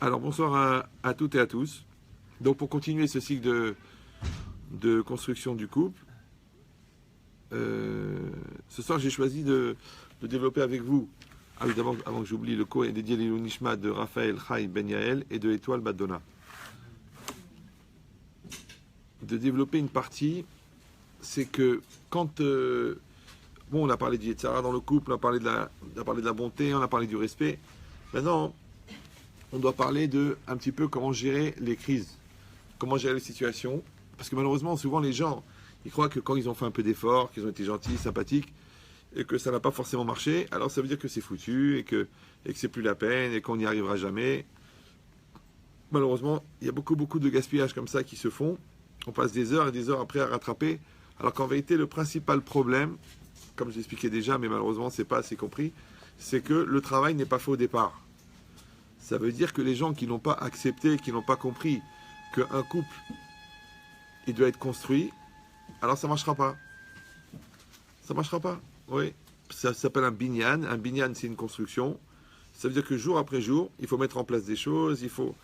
Alors bonsoir à toutes et à tous. Donc pour continuer ce cycle de construction du couple, ce soir j'ai choisi de développer avec vous, évidemment avant que j'oublie, le cours est dédié à l'Ilou Nishma de Raphaël Chai Ben Yael et de Étoile Badona. De développer une partie, c'est que quand bon, on a parlé du Yetzara dans le couple, on a parlé de la bonté, on a parlé du respect. Maintenant, on doit parler de un petit peu comment gérer les crises, comment gérer les situations. Parce que malheureusement, souvent les gens, ils croient que quand ils ont fait un peu d'effort, qu'ils ont été gentils, sympathiques, et que ça n'a pas forcément marché, alors ça veut dire que c'est foutu, et que c'est plus la peine, et qu'on n'y arrivera jamais. Malheureusement, il y a beaucoup de gaspillage comme ça qui se font. On passe des heures et des heures après à rattraper, alors qu'en vérité, le principal problème, comme je l'expliquais déjà, mais malheureusement, c'est pas assez compris, c'est que le travail n'est pas fait au départ. Ça veut dire que les gens qui n'ont pas accepté, qui n'ont pas compris qu'un couple, il doit être construit, alors ça ne marchera pas. Ça ne marchera pas, oui. Ça s'appelle un binyan. Un binyan, c'est une construction. Ça veut dire que jour après jour, il faut mettre en place des choses, il faut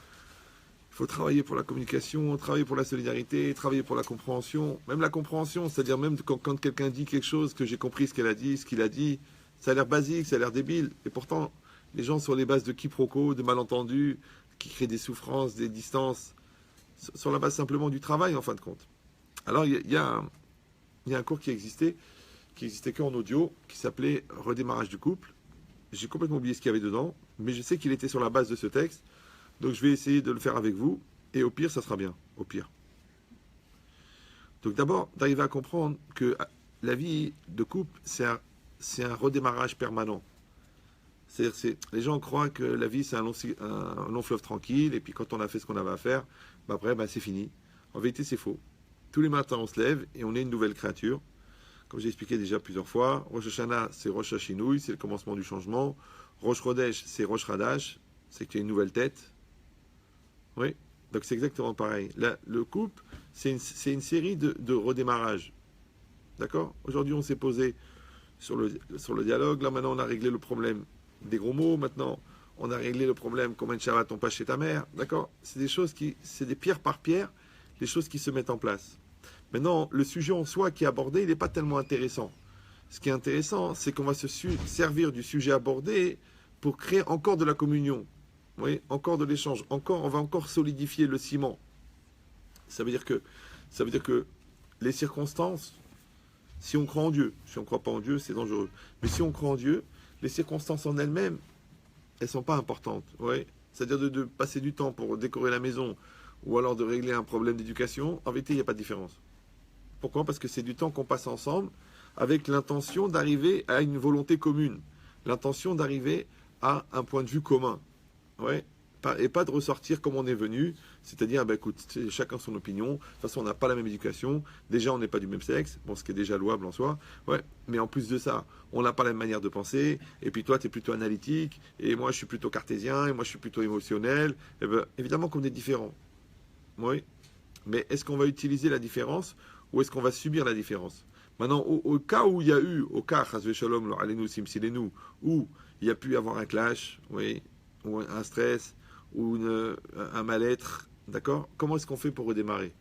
travailler pour la communication, travailler pour la solidarité, travailler pour la compréhension. Même la compréhension, c'est-à-dire même quand quelqu'un dit quelque chose, que j'ai compris ce qu'elle a dit, ce qu'il a dit, ça a l'air basique, ça a l'air débile. Et pourtant, les gens sur les bases de quiproquos, de malentendus, qui créent des souffrances, des distances, sur la base simplement du travail, en fin de compte. Alors, il y a un cours qui existait qu'en audio, qui s'appelait Redémarrage du couple. J'ai complètement oublié ce qu'il y avait dedans, mais je sais qu'il était sur la base de ce texte, donc je vais essayer de le faire avec vous, et au pire, ça sera bien, au pire. Donc d'abord, d'arriver à comprendre que la vie de couple, c'est un redémarrage permanent. C'est-à-dire, les gens croient que la vie, c'est un long fleuve tranquille, et puis quand on a fait ce qu'on avait à faire, après, c'est fini. En vérité, c'est faux. Tous les matins, on se lève et on est une nouvelle créature. Comme j'ai expliqué déjà plusieurs fois, Rosh Hashanah, c'est Rosh Hashinui, c'est le commencement du changement. Rosh Chodesh, c'est Rosh Hadash, c'est que tu as une nouvelle tête. Oui, donc c'est exactement pareil. Là, le couple, c'est une série de redémarrages. D'accord? Aujourd'hui, on s'est posé sur le dialogue. Là, maintenant, on a réglé le problème des gros mots. Maintenant, on a réglé le problème combien de Shabbat on passe chez ta mère. D'accord? C'est des choses c'est des pierres par pierre, les choses qui se mettent en place. Maintenant, le sujet en soi qui est abordé, il n'est pas tellement intéressant. Ce qui est intéressant, c'est qu'on va se servir du sujet abordé pour créer encore de la communion. Oui, encore de l'échange. On va encore solidifier le ciment. Ça veut dire que les circonstances, si on croit en Dieu, si on ne croit pas en Dieu, c'est dangereux. Mais si on croit en Dieu, les circonstances en elles-mêmes, elles ne sont pas importantes. Ouais. C'est-à-dire de passer du temps pour décorer la maison ou alors de régler un problème d'éducation, en vérité, il n'y a pas de différence. Pourquoi? Parce que c'est du temps qu'on passe ensemble avec l'intention d'arriver à une volonté commune, l'intention d'arriver à un point de vue commun. Ouais. Et pas de ressortir comme on est venu, c'est-à-dire, écoute, chacun son opinion, de toute façon, on n'a pas la même éducation, déjà, on n'est pas du même sexe, bon, ce qui est déjà louable en soi, ouais, mais en plus de ça, on n'a pas la même manière de penser, et puis toi, tu es plutôt analytique, et moi, je suis plutôt cartésien, et moi, je suis plutôt émotionnel, et évidemment qu'on est différents, oui, mais est-ce qu'on va utiliser la différence, ou est-ce qu'on va subir la différence? Maintenant, au cas où il y a eu, au cas, Chazve Shalom, Alenu Simsilenu, où il y a pu y avoir un clash, oui, ou un stress, ou un mal-être, d'accord? Comment est-ce qu'on fait pour redémarrer?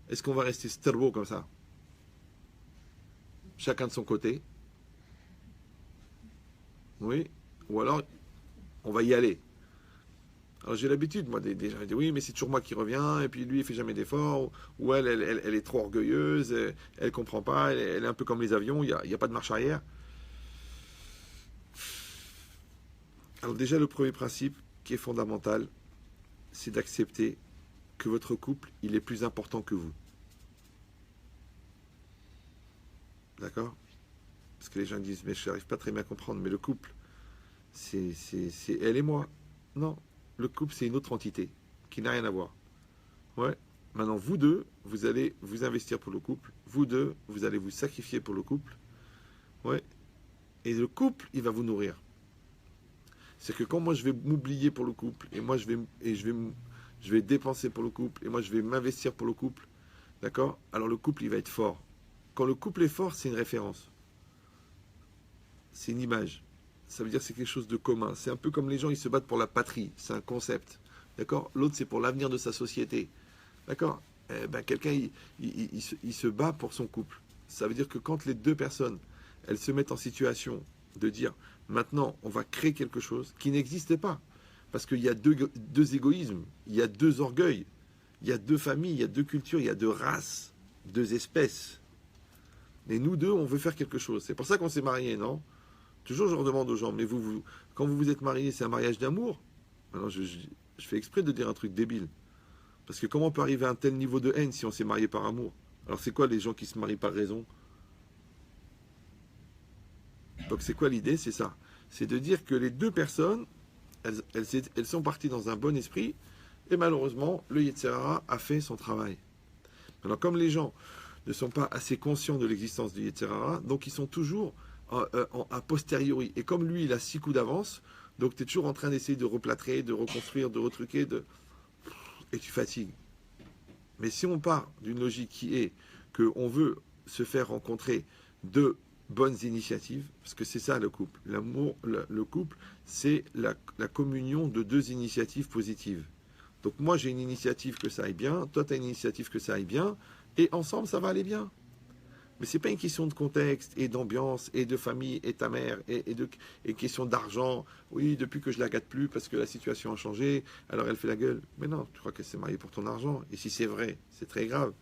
Est-ce qu'on va rester sterbo comme ça? Chacun de son côté? Oui? Ou alors, on va y aller? Alors j'ai l'habitude, moi, des gens disent oui, mais c'est toujours moi qui reviens, et puis lui, il fait jamais d'efforts, ou elle est trop orgueilleuse, elle comprend pas, elle est un peu comme les avions, il n'y a pas de marche arrière. Alors déjà, le premier principe qui est fondamental, c'est d'accepter que votre couple, il est plus important que vous. D'accord? Parce que les gens disent, mais je n'arrive pas très bien à comprendre, mais le couple, c'est elle et moi. Non, le couple, c'est une autre entité qui n'a rien à voir. Ouais. Maintenant, vous deux, vous allez vous investir pour le couple. Vous deux, vous allez vous sacrifier pour le couple. Ouais. Et le couple, il va vous nourrir. C'est que quand moi, je vais m'oublier pour le couple, et moi, je vais dépenser pour le couple, et moi, je vais m'investir pour le couple, d'accord? Alors, le couple, il va être fort. Quand le couple est fort, c'est une référence. C'est une image. Ça veut dire que c'est quelque chose de commun. C'est un peu comme les gens, ils se battent pour la patrie. C'est un concept. D'accord? L'autre, c'est pour l'avenir de sa société. D'accord? Ben, quelqu'un, il se bat pour son couple. Ça veut dire que quand les deux personnes, elles se mettent en situation de dire, maintenant, on va créer quelque chose qui n'existait pas. Parce qu'il y a deux égoïsmes, il y a deux orgueils, il y a deux familles, il y a deux cultures, il y a deux races, deux espèces. Et nous deux, on veut faire quelque chose. C'est pour ça qu'on s'est mariés, non? Toujours, je leur demande aux gens, mais quand vous vous êtes mariés, c'est un mariage d'amour? Alors, je fais exprès de dire un truc débile. Parce que comment on peut arriver à un tel niveau de haine si on s'est marié par amour? Alors, c'est quoi les gens qui se marient par raison? Donc, c'est quoi l'idée? C'est ça. C'est de dire que les deux personnes, elles sont parties dans un bon esprit, et malheureusement, le Yetzer Hara a fait son travail. Alors, comme les gens ne sont pas assez conscients de l'existence du Yetzer Hara, donc ils sont toujours a posteriori. Et comme lui, il a 6 coups d'avance, donc tu es toujours en train d'essayer de replâtrer, de reconstruire, de retruquer, et tu fatigues. Mais si on part d'une logique qui est qu'on veut se faire rencontrer deux bonnes initiatives, parce que c'est ça le couple. L'amour, le couple, c'est la communion de deux initiatives positives. Donc moi j'ai une initiative que ça aille bien, toi tu as une initiative que ça aille bien, et ensemble ça va aller bien. Mais ce n'est pas une question de contexte et d'ambiance et de famille et ta mère et question d'argent. Oui, depuis que je la gâte plus parce que la situation a changé, alors elle fait la gueule. Mais non, tu crois qu'elle s'est mariée pour ton argent. Et si c'est vrai, c'est très grave.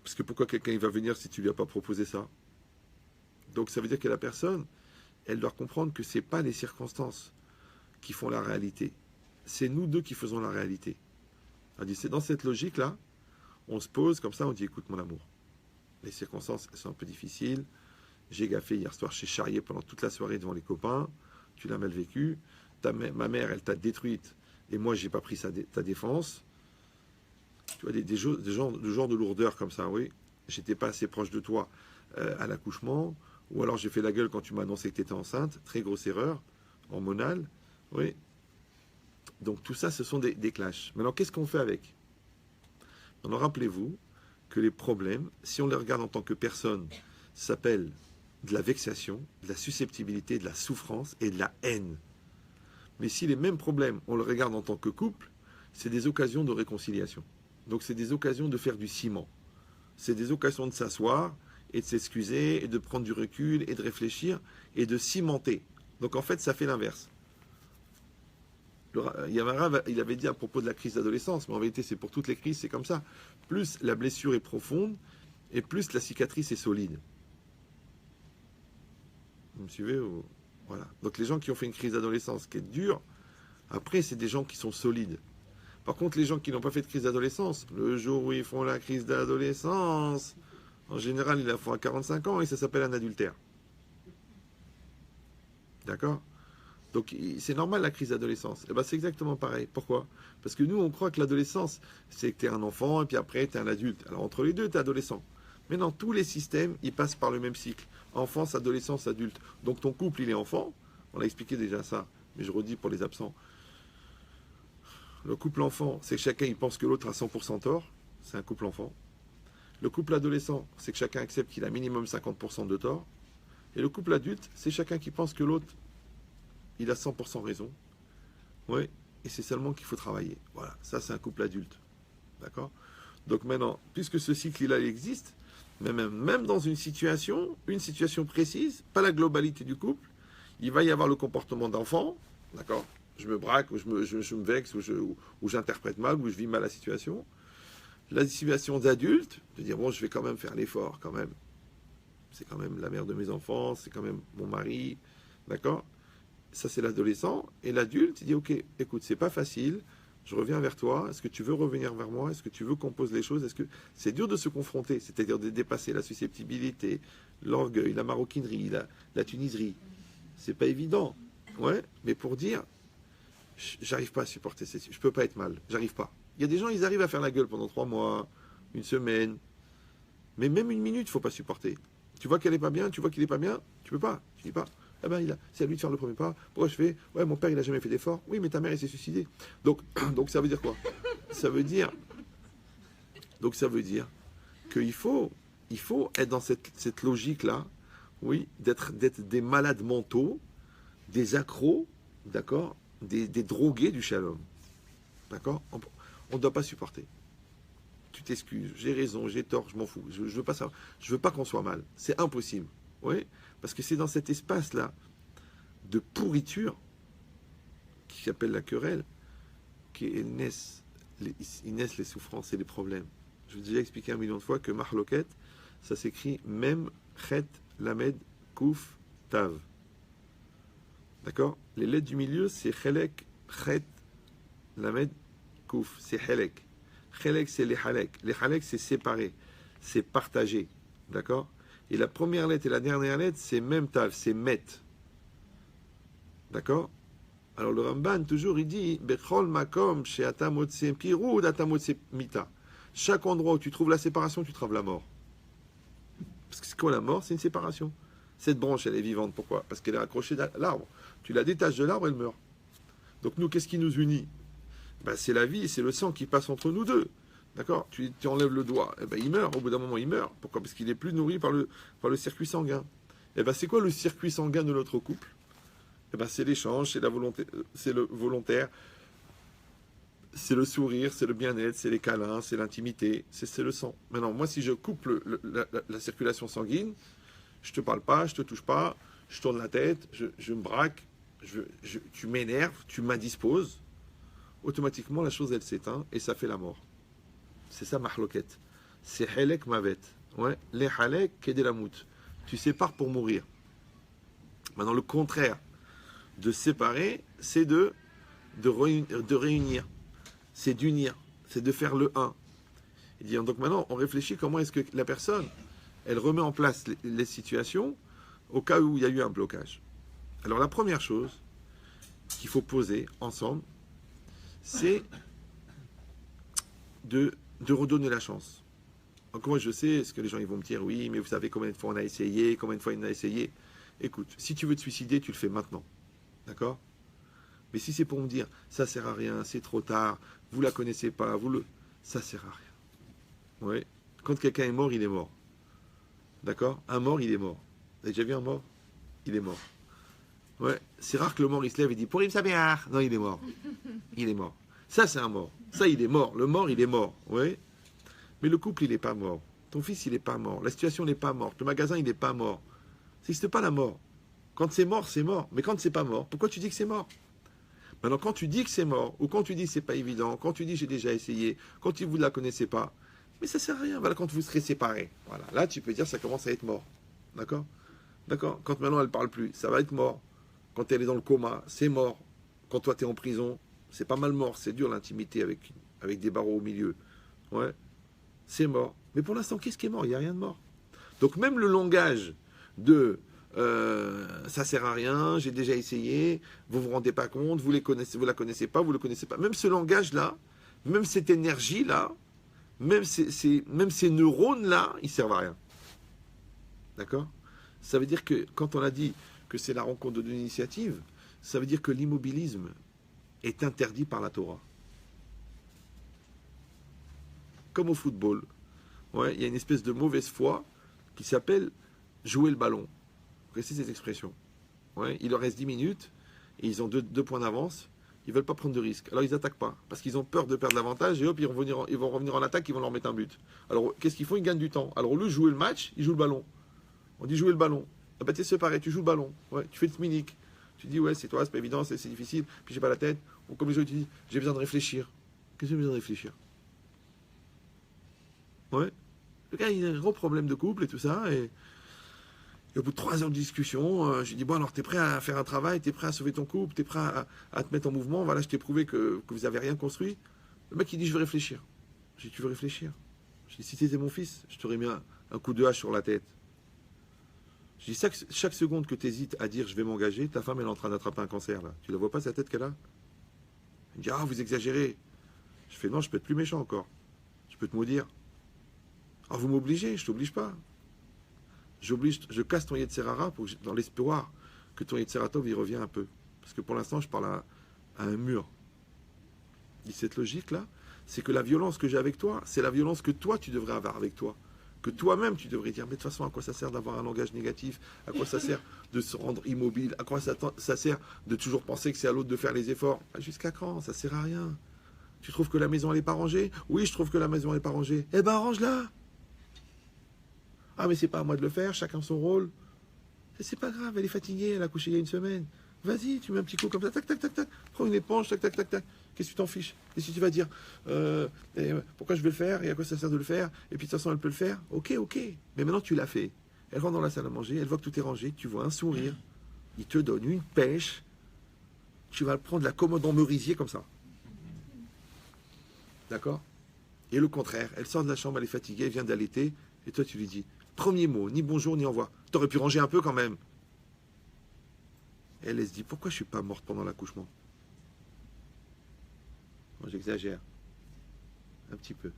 Parce que pourquoi quelqu'un il va venir si tu lui as pas proposé ça? Donc ça veut dire que la personne, elle doit comprendre que ce n'est pas les circonstances qui font la réalité. C'est nous deux qui faisons la réalité. On dit, c'est dans cette logique-là, on se pose comme ça, on dit, écoute mon amour. Les circonstances elles sont un peu difficiles. J'ai gaffé hier soir, j'ai charrié pendant toute la soirée devant les copains. Tu l'as mal vécu. Ma mère, elle t'a détruite. Et moi, j'ai pas pris ta défense. Tu vois, des genres de lourdeur comme ça, oui. J'étais pas assez proche de toi à l'accouchement. Ou alors j'ai fait la gueule quand tu m'as annoncé que tu étais enceinte. Très grosse erreur hormonale. Oui. Donc tout ça, ce sont des clashs. Maintenant, qu'est-ce qu'on fait avec? Alors rappelez-vous que les problèmes, si on les regarde en tant que personne, s'appellent de la vexation, de la susceptibilité, de la souffrance et de la haine. Mais si les mêmes problèmes, on les regarde en tant que couple, c'est des occasions de réconciliation. Donc c'est des occasions de faire du ciment. C'est des occasions de s'asseoir et de s'excuser et de prendre du recul et de réfléchir et de cimenter. Donc en fait, ça fait l'inverse. Yamara, il avait dit à propos de la crise d'adolescence, mais en vérité c'est pour toutes les crises, c'est comme ça. Plus la blessure est profonde, et plus la cicatrice est solide. Vous me suivez ou... Voilà. Donc les gens qui ont fait une crise d'adolescence qui est dure, après c'est des gens qui sont solides. Par contre les gens qui n'ont pas fait de crise d'adolescence, le jour où ils font la crise d'adolescence, en général ils la font à 45 ans et ça s'appelle un adultère. D'accord? Donc c'est normal la crise d'adolescence. Et ben, c'est exactement pareil. Pourquoi? Parce que nous on croit que l'adolescence c'est que tu es un enfant et puis après tu es un adulte. Alors entre les deux tu es adolescent. Mais non, tous les systèmes ils passent par le même cycle. Enfance, adolescence, adulte. Donc ton couple il est enfant. On a expliqué déjà ça, mais je redis pour les absents. Le couple enfant c'est que chacun il pense que l'autre a 100% tort. C'est un couple enfant. Le couple adolescent c'est que chacun accepte qu'il a minimum 50% de tort. Et le couple adulte c'est chacun qui pense que l'autre il a 100% raison. Oui, et c'est seulement qu'il faut travailler. Voilà, ça c'est un couple adulte. D'accord? Donc maintenant, puisque ce cycle-là existe, même dans une situation précise, pas la globalité du couple, il va y avoir le comportement d'enfant, d'accord? Je me braque, ou je me vexe, ou j'interprète mal, ou je vis mal la situation. La situation d'adulte, de dire, bon, je vais quand même faire l'effort, quand même. C'est quand même la mère de mes enfants, c'est quand même mon mari, d'accord? Ça c'est l'adolescent, et l'adulte il dit ok, écoute, c'est pas facile, je reviens vers toi, est-ce que tu veux revenir vers moi, est-ce que tu veux qu'on pose les choses, est-ce que c'est dur de se confronter, c'est-à-dire de dépasser la susceptibilité, l'orgueil, la maroquinerie, la tuniserie, c'est pas évident, ouais, mais pour dire, j'arrive pas à supporter je peux pas être mal, j'arrive pas. Il y a des gens, ils arrivent à faire la gueule pendant 3 mois, une semaine, mais même une minute, faut pas supporter. Tu vois qu'elle est pas bien, tu vois qu'il est pas bien, tu peux pas, tu dis pas. Eh ben, c'est à lui de faire le premier pas. Pourquoi je fais? Ouais, mon père, il n'a jamais fait d'effort. Oui, mais ta mère, elle s'est suicidée. Donc, ça veut dire quoi? Ça veut dire qu'il faut être dans cette logique-là, oui, d'être des malades mentaux, des accros, d'accord, des drogués du shalom. D'accord? On ne doit pas supporter. Tu t'excuses, j'ai raison, j'ai tort, je m'en fous. Je veux pas ça. Je veux pas qu'on soit mal. C'est impossible. Oui? Parce que c'est dans cet espace-là de pourriture qui s'appelle la querelle qu'ils naissent les souffrances et les problèmes. Je vous ai déjà expliqué 1 million de fois que Mahloket, ça s'écrit Mem, Chet, Lamed, Kouf, Tav. D'accord? Les lettres du milieu, c'est Chelek, Chet, Lamed, Kouf. C'est Chelek. Chelek, c'est les Halek. Les Halek, c'est séparé. C'est partagé. D'accord? Et la première lettre et la dernière lettre, c'est Mem, Tav. C'est Met. D'accord? Alors le Ramban, toujours, il dit Bechol makom chez Atamotse Pirud Atamotse Mita. Chaque endroit où tu trouves la séparation, tu trouves la mort. Parce que c'est quoi la mort? C'est une séparation. Cette branche, elle est vivante. Pourquoi? Parce qu'elle est accrochée à l'arbre. Tu la détaches de l'arbre, elle meurt. Donc nous, qu'est-ce qui nous unit? Ben, c'est la vie, c'est le sang qui passe entre nous deux. D'accord? Tu enlèves le doigt, eh ben, il meurt. Au bout d'un moment, il meurt. Pourquoi? Parce qu'il est plus nourri par le circuit sanguin. Eh ben, c'est quoi le circuit sanguin de notre couple? Eh ben, c'est l'échange, c'est la volonté, c'est le volontaire, c'est le sourire, c'est le bien-être, c'est les câlins, c'est l'intimité, c'est le sang. Maintenant, moi, si je coupe la circulation sanguine, je te parle pas, je te touche pas, je tourne la tête, je me braque, tu m'énerves, tu m'indisposes, automatiquement, la chose, elle s'éteint et ça fait la mort. C'est ça, mahloket. C'est halek mavet. Ouais, les halek kedelamout. Tu sépares pour mourir. Maintenant, le contraire de séparer, c'est de réunir, c'est d'unir, c'est de faire le un. Et dire, donc maintenant, on réfléchit comment est-ce que la personne, elle remet en place les situations au cas où il y a eu un blocage. Alors la première chose qu'il faut poser ensemble, c'est de redonner la chance. Donc moi je sais, ce que les gens ils vont me dire, oui, mais vous savez combien de fois on a essayé, combien de fois il a essayé. Écoute, si tu veux te suicider, tu le fais maintenant. D'accord? Mais si c'est pour me dire, ça sert à rien, c'est trop tard, vous la connaissez pas, ça sert à rien. Oui. Quand quelqu'un est mort, il est mort. D'accord? Un mort, il est mort. Vous avez déjà vu un mort? Il est mort. Ouais. C'est rare que le mort, il se lève et dit, pour Sabiar. Non, il est mort. Il est mort. Ça, c'est un mort. Ça, il est mort. Le mort, il est mort. Oui. Mais le couple, il n'est pas mort. Ton fils, il n'est pas mort. La situation n'est pas morte. Le magasin, il n'est pas mort. Ça n'existe pas la mort. Quand c'est mort, c'est mort. Mais quand c'est pas mort, pourquoi tu dis que c'est mort? Maintenant, quand tu dis que c'est mort, ou quand tu dis que c'est pas évident, quand tu dis j'ai déjà essayé, quand vous ne la connaissez pas, mais ça sert à rien. Voilà, quand vous serez séparés. Voilà. Là, tu peux dire ça commence à être mort. D'accord? D'accord? Quand maintenant elle parle plus, ça va être mort. Quand elle est dans le coma, c'est mort. Quand toi tu es en prison, c'est pas mal mort. C'est dur l'intimité avec des barreaux au milieu. Ouais. C'est mort. Mais pour l'instant, qu'est-ce qui est mort? Il n'y a rien de mort. Donc même le langage de ça sert à rien, j'ai déjà essayé, vous vous rendez pas compte, vous la connaissez pas, vous le connaissez pas. Même ce langage-là, même cette énergie-là, même ces neurones-là, ils servent à rien. D'accord? Ça veut dire que quand on a dit que c'est la rencontre de deux initiatives, ça veut dire que l'immobilisme est interdit par la Torah. Comme au football. Ouais, il y a une espèce de mauvaise foi qui s'appelle jouer le ballon. Vous connaissez cette expression? Ouais, il leur reste 10 minutes et ils ont deux points d'avance. Ils ne veulent pas prendre de risques. Alors ils n'attaquent pas parce qu'ils ont peur de perdre l'avantage et hop, ils vont revenir en attaque, ils vont leur mettre un but. Alors qu'est-ce qu'ils font? Ils gagnent du temps. Alors au lieu de jouer le match, ils jouent le ballon. On dit jouer le ballon. Ah bah c'est pareil, tu joues le ballon. Ouais, tu fais le sminique. Tu dis ouais, c'est toi, c'est pas évident, c'est difficile, puis j'ai pas la tête. Ou comme les autres, tu dis j'ai besoin de réfléchir. Qu'est-ce que j'ai besoin de réfléchir? Ouais. Le gars, il a un gros problème de couple et tout ça. Et au bout de 3 heures de discussion, j'ai dit bon, alors t'es prêt à faire un travail, t'es prêt à sauver ton couple, t'es prêt à te mettre en mouvement. Voilà, je t'ai prouvé que vous avez rien construit. Le mec, il dit je veux réfléchir. J'ai dit tu veux réfléchir? J'ai dit si t'étais mon fils, je t'aurais mis un coup de hache sur la tête. J'ai dit chaque seconde que tu hésites à dire je vais m'engager, ta femme elle est en train d'attraper un cancer là. Tu la vois pas sa tête qu'elle a? Il me dit ah vous exagérez. Je fais non, je peux être plus méchant encore. Je peux te maudire. Ah vous m'obligez, je t'oblige pas. Je casse ton Yetzerara dans l'espoir que ton Yetzeratov y revient un peu. Parce que pour l'instant je parle à un mur. Et cette logique là, c'est que la violence que j'ai avec toi, c'est la violence que toi tu devrais avoir avec toi. Que toi-même, tu devrais dire, mais de toute façon, à quoi ça sert d'avoir un langage négatif? À quoi ça sert de se rendre immobile? À quoi ça sert de toujours penser que c'est à l'autre de faire les efforts? Jusqu'à quand? Ça sert à rien. Tu trouves que la maison, elle n'est pas rangée? Oui, je trouve que la maison, elle n'est pas rangée. Eh ben, range-la. Ah, mais c'est pas à moi de le faire, chacun son rôle. Et c'est pas grave, elle est fatiguée, elle a couché il y a une semaine. Vas-y, tu mets un petit coup comme ça, tac, tac, tac, tac. Prends une éponge, tac, tac, tac, tac. Qu'est-ce que tu t'en fiches? Qu'est-ce que tu vas dire? Pourquoi je vais le faire? Et à quoi ça sert de le faire? Et puis de toute façon, elle peut le faire? Ok, ok. Mais maintenant, tu l'as fait. Elle rentre dans la salle à manger, elle voit que tout est rangé, tu vois un sourire. Il te donne une pêche. Tu vas prendre la commode en merisier comme ça. D'accord? Et le contraire, elle sort de la chambre, elle est fatiguée, elle vient d'allaiter. Et toi, tu lui dis, premier mot, ni bonjour, ni au revoir. T'aurais pu ranger un peu quand même. Elle se dit, pourquoi je ne suis pas morte pendant l'accouchement? Moi, j'exagère. Un petit peu.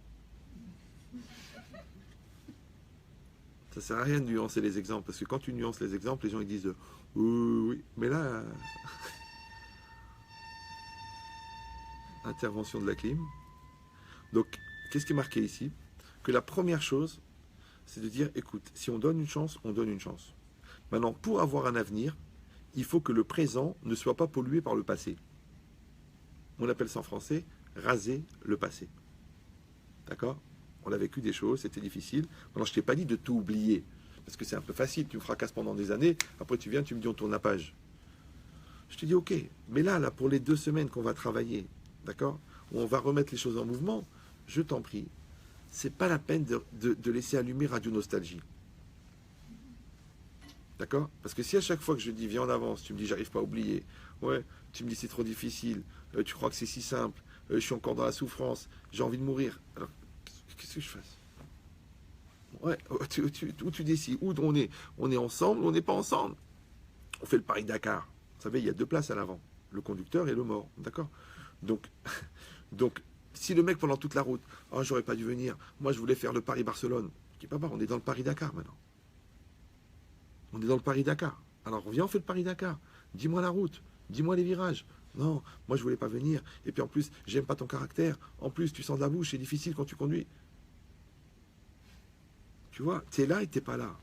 Ça ne sert à rien de nuancer les exemples, parce que quand tu nuances les exemples, les gens ils disent oui, mais là, intervention de la clim. Donc, qu'est-ce qui est marqué ici? Que la première chose, c'est de dire, écoute, si on donne une chance, on donne une chance. Maintenant, pour avoir un avenir, il faut que le présent ne soit pas pollué par le passé. On appelle ça en français raser le passé. D'accord? On a vécu des choses, c'était difficile. Maintenant, je ne t'ai pas dit de tout oublier, parce que c'est un peu facile, tu me fracasses pendant des années, après tu viens, tu me dis on tourne la page. Je te dis ok, mais là, pour les 2 semaines qu'on va travailler, d'accord, où on va remettre les choses en mouvement, je t'en prie, c'est pas la peine de laisser allumer Radio Nostalgie. D'accord? Parce que si à chaque fois que je dis viens en avance, tu me dis j'arrive pas à oublier, ouais, tu me dis c'est trop difficile, tu crois que c'est si simple, je suis encore dans la souffrance, j'ai envie de mourir. Alors, qu'est-ce que je fasse? Ouais, où tu décides, où on est? On est ensemble ou on n'est pas ensemble? On fait le Paris-Dakar. Vous savez, il y a 2 places à l'avant, le conducteur et le mort. D'accord? Donc, donc, si le mec pendant toute la route, oh j'aurais pas dû venir, moi je voulais faire le Paris-Barcelone, qui est pas mal, on est dans le Paris-Dakar maintenant. On est dans le Paris-Dakar. Alors viens, on fait le Paris-Dakar. Dis-moi la route, dis-moi les virages. Non, moi je voulais pas venir. Et puis en plus, j'aime pas ton caractère. En plus, tu sens de la bouche, c'est difficile quand tu conduis. Tu vois, t'es là et t'es pas là.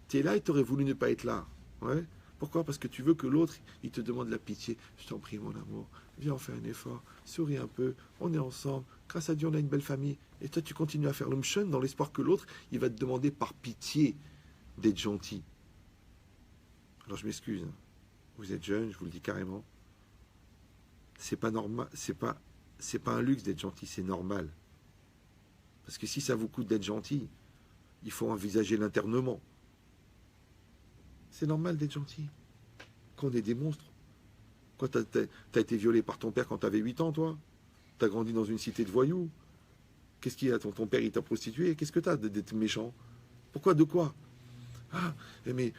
T'es là et t'aurais voulu ne pas être là. Ouais. Pourquoi? Parce que tu veux que l'autre, il te demande la pitié. Je t'en prie, mon amour, viens, on fait un effort. Souris un peu, on est ensemble. Grâce à Dieu, on a une belle famille. Et toi, tu continues à faire l'homme chun dans l'espoir que l'autre, il va te demander par pitié d'être gentil. Alors je m'excuse, hein. Vous êtes jeune, je vous le dis carrément. C'est pas normal, c'est pas un luxe d'être gentil, c'est normal. Parce que si ça vous coûte d'être gentil, il faut envisager l'internement. C'est normal d'être gentil. Quand on est des monstres. Quand t'as été violé par ton père quand t'avais 8 ans, toi? T'as grandi dans une cité de voyous. Qu'est-ce qu'il y a? Ton père, il t'a prostitué. Qu'est-ce que t'as d'être méchant? Pourquoi? De quoi? Ah, mais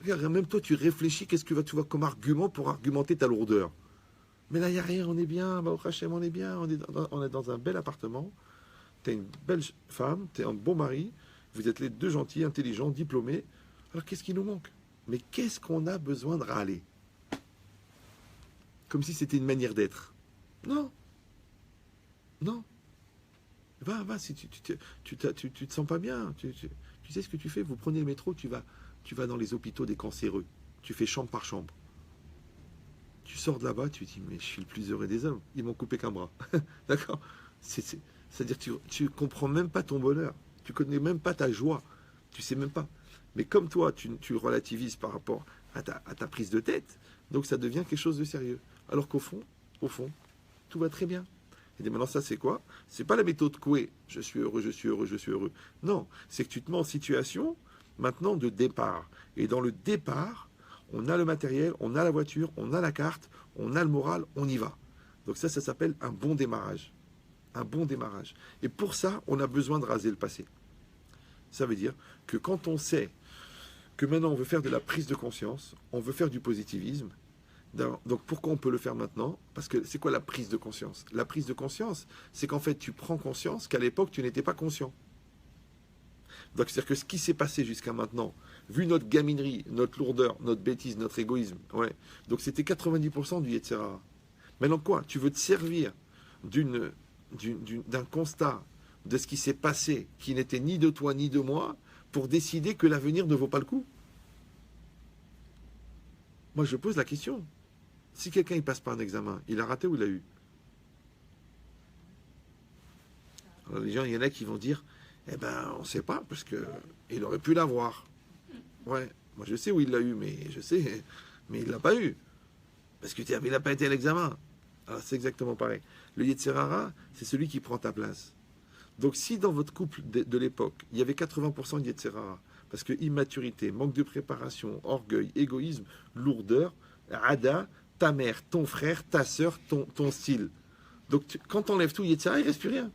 regarde, même toi, tu réfléchis, qu'est-ce que tu vois comme argument pour argumenter ta lourdeur? Mais là, il n'y a rien, on est bien, bah, au Hachem, on est bien, on est dans un bel appartement, tu es une belle femme, tu es un bon mari, vous êtes les 2 gentils, intelligents, diplômés. Alors qu'est-ce qui nous manque? Mais qu'est-ce qu'on a besoin de râler? Comme si c'était une manière d'être. Non, non. Va, si tu te sens pas bien, tu sais ce que tu fais, vous prenez le métro, tu vas dans les hôpitaux des cancéreux, tu fais chambre par chambre. Tu sors de là-bas, tu te dis, mais je suis le plus heureux des hommes, ils m'ont coupé qu'un bras. D'accord? C'est-à-dire que tu comprends même pas ton bonheur, tu connais même pas ta joie, tu sais même pas. Mais comme toi, tu relativises par rapport à ta prise de tête, donc ça devient quelque chose de sérieux. Alors qu'au fond, tout va très bien. Et maintenant, ça, c'est quoi? C'est pas la méthode Coué. Je suis heureux, je suis heureux, je suis heureux. Non, c'est que tu te mets en situation maintenant de départ. Et dans le départ, on a le matériel, on a la voiture, on a la carte, on a le moral, on y va. Donc ça s'appelle un bon démarrage. Un bon démarrage. Et pour ça, on a besoin de raser le passé. Ça veut dire que quand on sait que maintenant on veut faire de la prise de conscience, on veut faire du positivisme, donc pourquoi on peut le faire maintenant? Parce que c'est quoi la prise de conscience? La prise de conscience, c'est qu'en fait tu prends conscience qu'à l'époque tu n'étais pas conscient. Donc c'est-à-dire que ce qui s'est passé jusqu'à maintenant, vu notre gaminerie, notre lourdeur, notre bêtise, notre égoïsme, ouais, donc c'était 90% du Yetzirah. Maintenant quoi? Tu veux te servir d'un constat de ce qui s'est passé, qui n'était ni de toi ni de moi, pour décider que l'avenir ne vaut pas le coup? Moi je pose la question. Si quelqu'un il passe pas un examen, il a raté ou il a eu? Alors, les gens, il y en a qui vont dire, eh ben, on ne sait pas, parce que il aurait pu l'avoir. Ouais, moi je sais où il l'a eu, mais je sais, mais il l'a pas eu. Parce que il n'a pas été à l'examen. Alors c'est exactement pareil. Le Yetzirara, c'est celui qui prend ta place. Donc si dans votre couple de l'époque, il y avait 80% de Yetzirara, parce que immaturité, manque de préparation, orgueil, égoïsme, lourdeur, ada, ta mère, ton frère, ta sœur, ton style. Donc quand tu enlèves tout Yetzirara, il ne reste plus rien.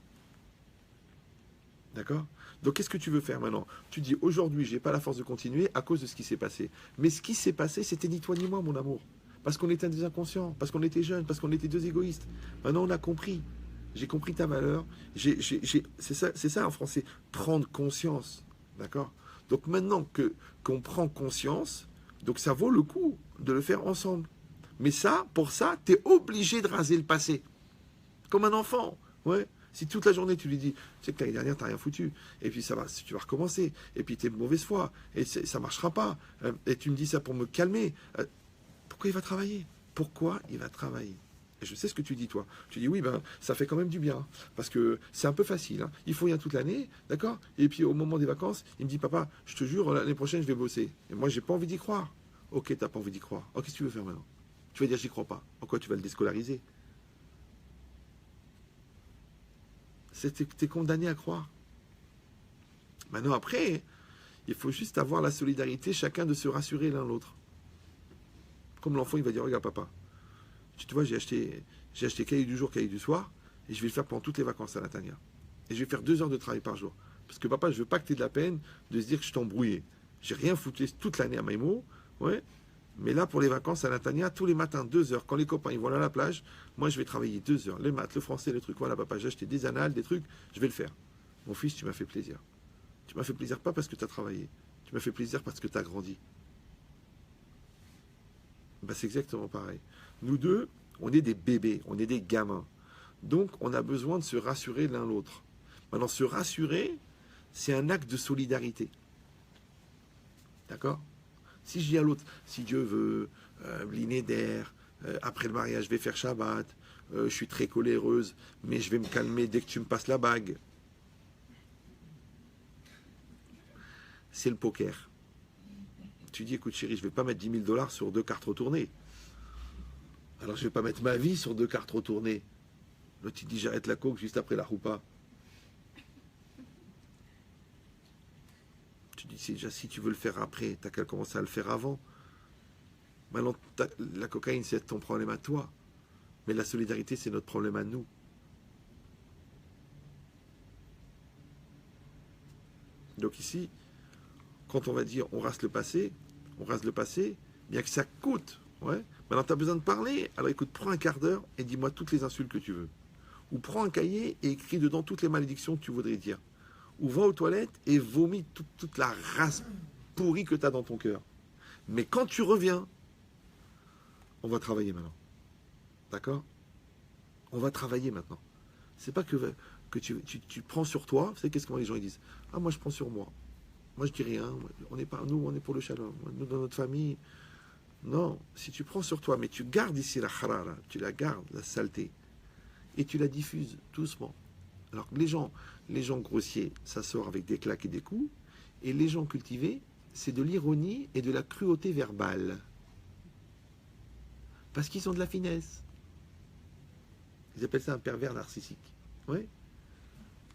D'accord? Donc qu'est-ce que tu veux faire maintenant? Tu dis aujourd'hui, j'ai pas la force de continuer à cause de ce qui s'est passé. Mais ce qui s'est passé, c'était ni toi ni moi, mon amour. Parce qu'on était des inconscients, parce qu'on était jeunes, parce qu'on était deux égoïstes. Maintenant, on a compris. J'ai compris ta valeur. C'est ça en français, prendre conscience. D'accord? Donc maintenant qu'on prend conscience, donc ça vaut le coup de le faire ensemble. Mais ça, pour ça, tu es obligé de raser le passé. Comme un enfant. Ouais. Si toute la journée tu lui dis, tu sais que l'année dernière t'as rien foutu, et puis ça va, tu vas recommencer, et puis t'es de mauvaise foi, et ça marchera pas, et tu me dis ça pour me calmer, pourquoi il va travailler? Pourquoi il va travailler? Et je sais ce que tu dis toi. Tu dis oui, ben ça fait quand même du bien, parce que c'est un peu facile. Hein. Il faut rien toute l'année, d'accord? Et puis au moment des vacances, il me dit papa, je te jure, l'année prochaine je vais bosser. Et moi j'ai pas envie d'y croire. Ok, t'as pas envie d'y croire. Oh, qu'est-ce que tu veux faire maintenant? Tu vas dire j'y crois pas. En quoi tu vas le déscolariser? T'es condamné à croire. Maintenant, après, il faut juste avoir la solidarité, chacun de se rassurer l'un l'autre. Comme l'enfant, il va dire, regarde papa, tu vois, j'ai acheté cahier du jour, cahier du soir, et je vais le faire pendant toutes les vacances à la Tania. Et je vais faire 2 heures de travail par jour. Parce que papa, je veux pas que tu aies de la peine de se dire que je t'ai embrouillé. J'ai rien foutu toute l'année à Maïmo, ouais. Mais là, pour les vacances à la Tania, tous les matins, 2 heures, quand les copains ils vont aller à la plage, moi je vais travailler 2 heures. Les maths, le français, les trucs. Voilà, papa, j'ai acheté des annales, des trucs, je vais le faire. Mon fils, tu m'as fait plaisir. Tu m'as fait plaisir pas parce que tu as travaillé. Tu m'as fait plaisir parce que tu as grandi. Ben, c'est exactement pareil. Nous deux, on est des bébés, on est des gamins. Donc, on a besoin de se rassurer l'un l'autre. Maintenant, se rassurer, c'est un acte de solidarité. D'accord? Si je dis à l'autre, si Dieu veut, l'inéder, après le mariage, je vais faire Shabbat, je suis très coléreuse, mais je vais me calmer dès que tu me passes la bague. C'est le poker. Tu dis, écoute chérie, je ne vais pas mettre 10 000 $ sur 2 cartes retournées. Alors je ne vais pas mettre ma vie sur 2 cartes retournées. L'autre, il dit, j'arrête la coke juste après la roupa. Tu dis, c'est déjà, si tu veux le faire après, t'as qu'à commencer à le faire avant. Maintenant, la cocaïne, c'est ton problème à toi. Mais la solidarité, c'est notre problème à nous. Donc ici, quand on va dire on rase le passé, bien que ça coûte. Ouais. Maintenant, tu as besoin de parler. Alors écoute, prends un quart d'heure et dis-moi toutes les insultes que tu veux. Ou prends un cahier et écris dedans toutes les malédictions que tu voudrais dire. Ou va aux toilettes et vomis toute la race pourrie que tu as dans ton cœur. Mais quand tu reviens, on va travailler maintenant. D'accord? On va travailler maintenant. C'est pas que tu prends sur toi. Vous savez qu'est-ce que les gens ils disent? Ah, moi je prends sur moi. Moi je dis rien. On est pas, nous, on est pour le shalom. Nous, dans notre famille. Non, si tu prends sur toi, mais tu gardes ici la harara, tu la gardes, la saleté, et tu la diffuses doucement. Alors que les gens grossiers, ça sort avec des claques et des coups, et les gens cultivés, c'est de l'ironie et de la cruauté verbale. Parce qu'ils ont de la finesse. Ils appellent ça un pervers narcissique. Oui.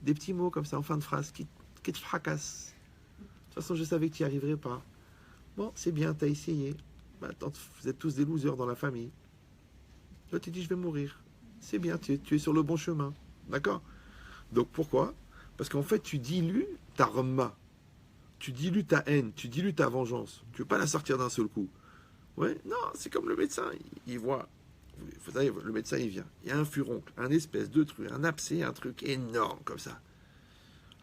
Des petits mots comme ça en fin de phrase qui te fracassent. De toute façon, je savais que tu n'y arriverais pas. Bon, c'est bien, tu as essayé. Bah, attends, vous êtes tous des losers dans la famille. Là, tu dis, je vais mourir. C'est bien, tu es sur le bon chemin. D'accord? Donc, pourquoi? Parce qu'en fait, tu dilues ta remma. Tu dilues ta haine. Tu dilues ta vengeance. Tu ne veux pas la sortir d'un seul coup. Ouais? Non, c'est comme le médecin. Il voit. Vous savez, le médecin, il vient. Il y a un furoncle, un espèce de truc, un abcès, un truc énorme comme ça.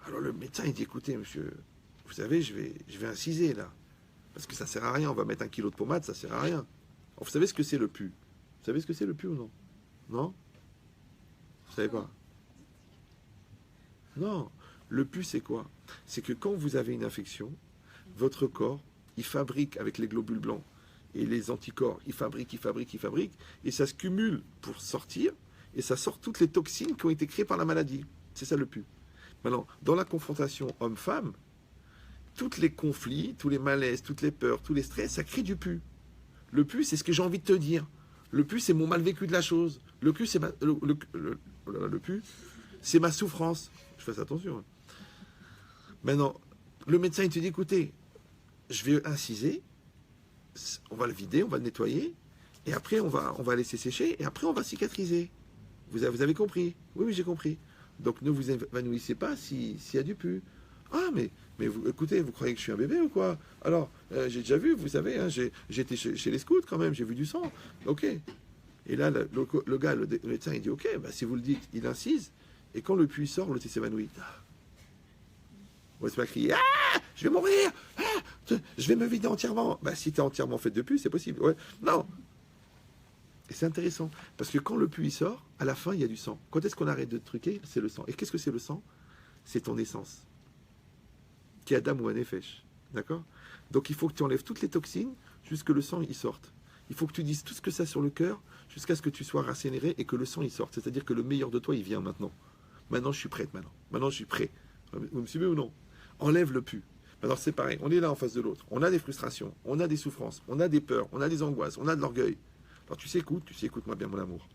Alors, le médecin, il dit, écoutez, monsieur, vous savez, je vais inciser, là. Parce que ça sert à rien, on va mettre 1 kilo de pommade, ça sert à rien. Alors, vous savez ce que c'est le pu? Vous savez ce que c'est le pu ou non? Non? Vous savez pas? Non. Le pu, c'est quoi? C'est que quand vous avez une infection, votre corps, il fabrique avec les globules blancs et les anticorps, il fabrique, et ça se cumule pour sortir, et ça sort toutes les toxines qui ont été créées par la maladie. C'est ça le pu. Maintenant, dans la confrontation homme-femme, tous les conflits, tous les malaises, toutes les peurs, tous les stress, ça crée du pu. Le pu, c'est ce que j'ai envie de te dire. Le pu, c'est mon mal vécu de la chose. Le pu, c'est le pu, c'est ma souffrance. Je fais attention. Maintenant, le médecin, il te dit, écoutez, je vais inciser, on va le vider, on va le nettoyer, et après, on va laisser sécher, et après, on va cicatriser. Vous avez compris? Oui, j'ai compris. Donc, ne vous évanouissez pas s'il y a du pu. Ah, mais vous, écoutez, vous croyez que je suis un bébé ou quoi? Alors, j'ai déjà vu, vous savez, hein, j'étais chez les scouts quand même, j'ai vu du sang. Ok. Et là, le gars, le médecin, il dit, ok, bah, si vous le dites, il incise, et quand le puits sort, l'autre s'évanouit. On va se pas crier, ah, je vais mourir, ah, je vais me vider entièrement. Bah, si tu es entièrement fait de puits, c'est possible. Ouais. Non. Et c'est intéressant, parce que quand le puits sort, à la fin, il y a du sang. Quand est-ce qu'on arrête de truquer? C'est le sang. Et qu'est-ce que c'est le sang? C'est ton essence. Qui est Adam ou un Nefesh. D'accord? Donc il faut que tu enlèves toutes les toxines jusqu'à ce que le sang y sorte. Il faut que tu dises tout ce que ça a sur le cœur jusqu'à ce que tu sois rassénéré et que le sang y sorte. C'est-à-dire que le meilleur de toi, il vient maintenant. Maintenant, je suis prête maintenant. Maintenant, je suis prêt. Vous me suivez ou non? Enlève le pu. Alors c'est pareil, on est là en face de l'autre. On a des frustrations, on a des souffrances, on a des peurs, on a des angoisses, on a de l'orgueil. Alors tu sais, écoute-moi bien mon amour.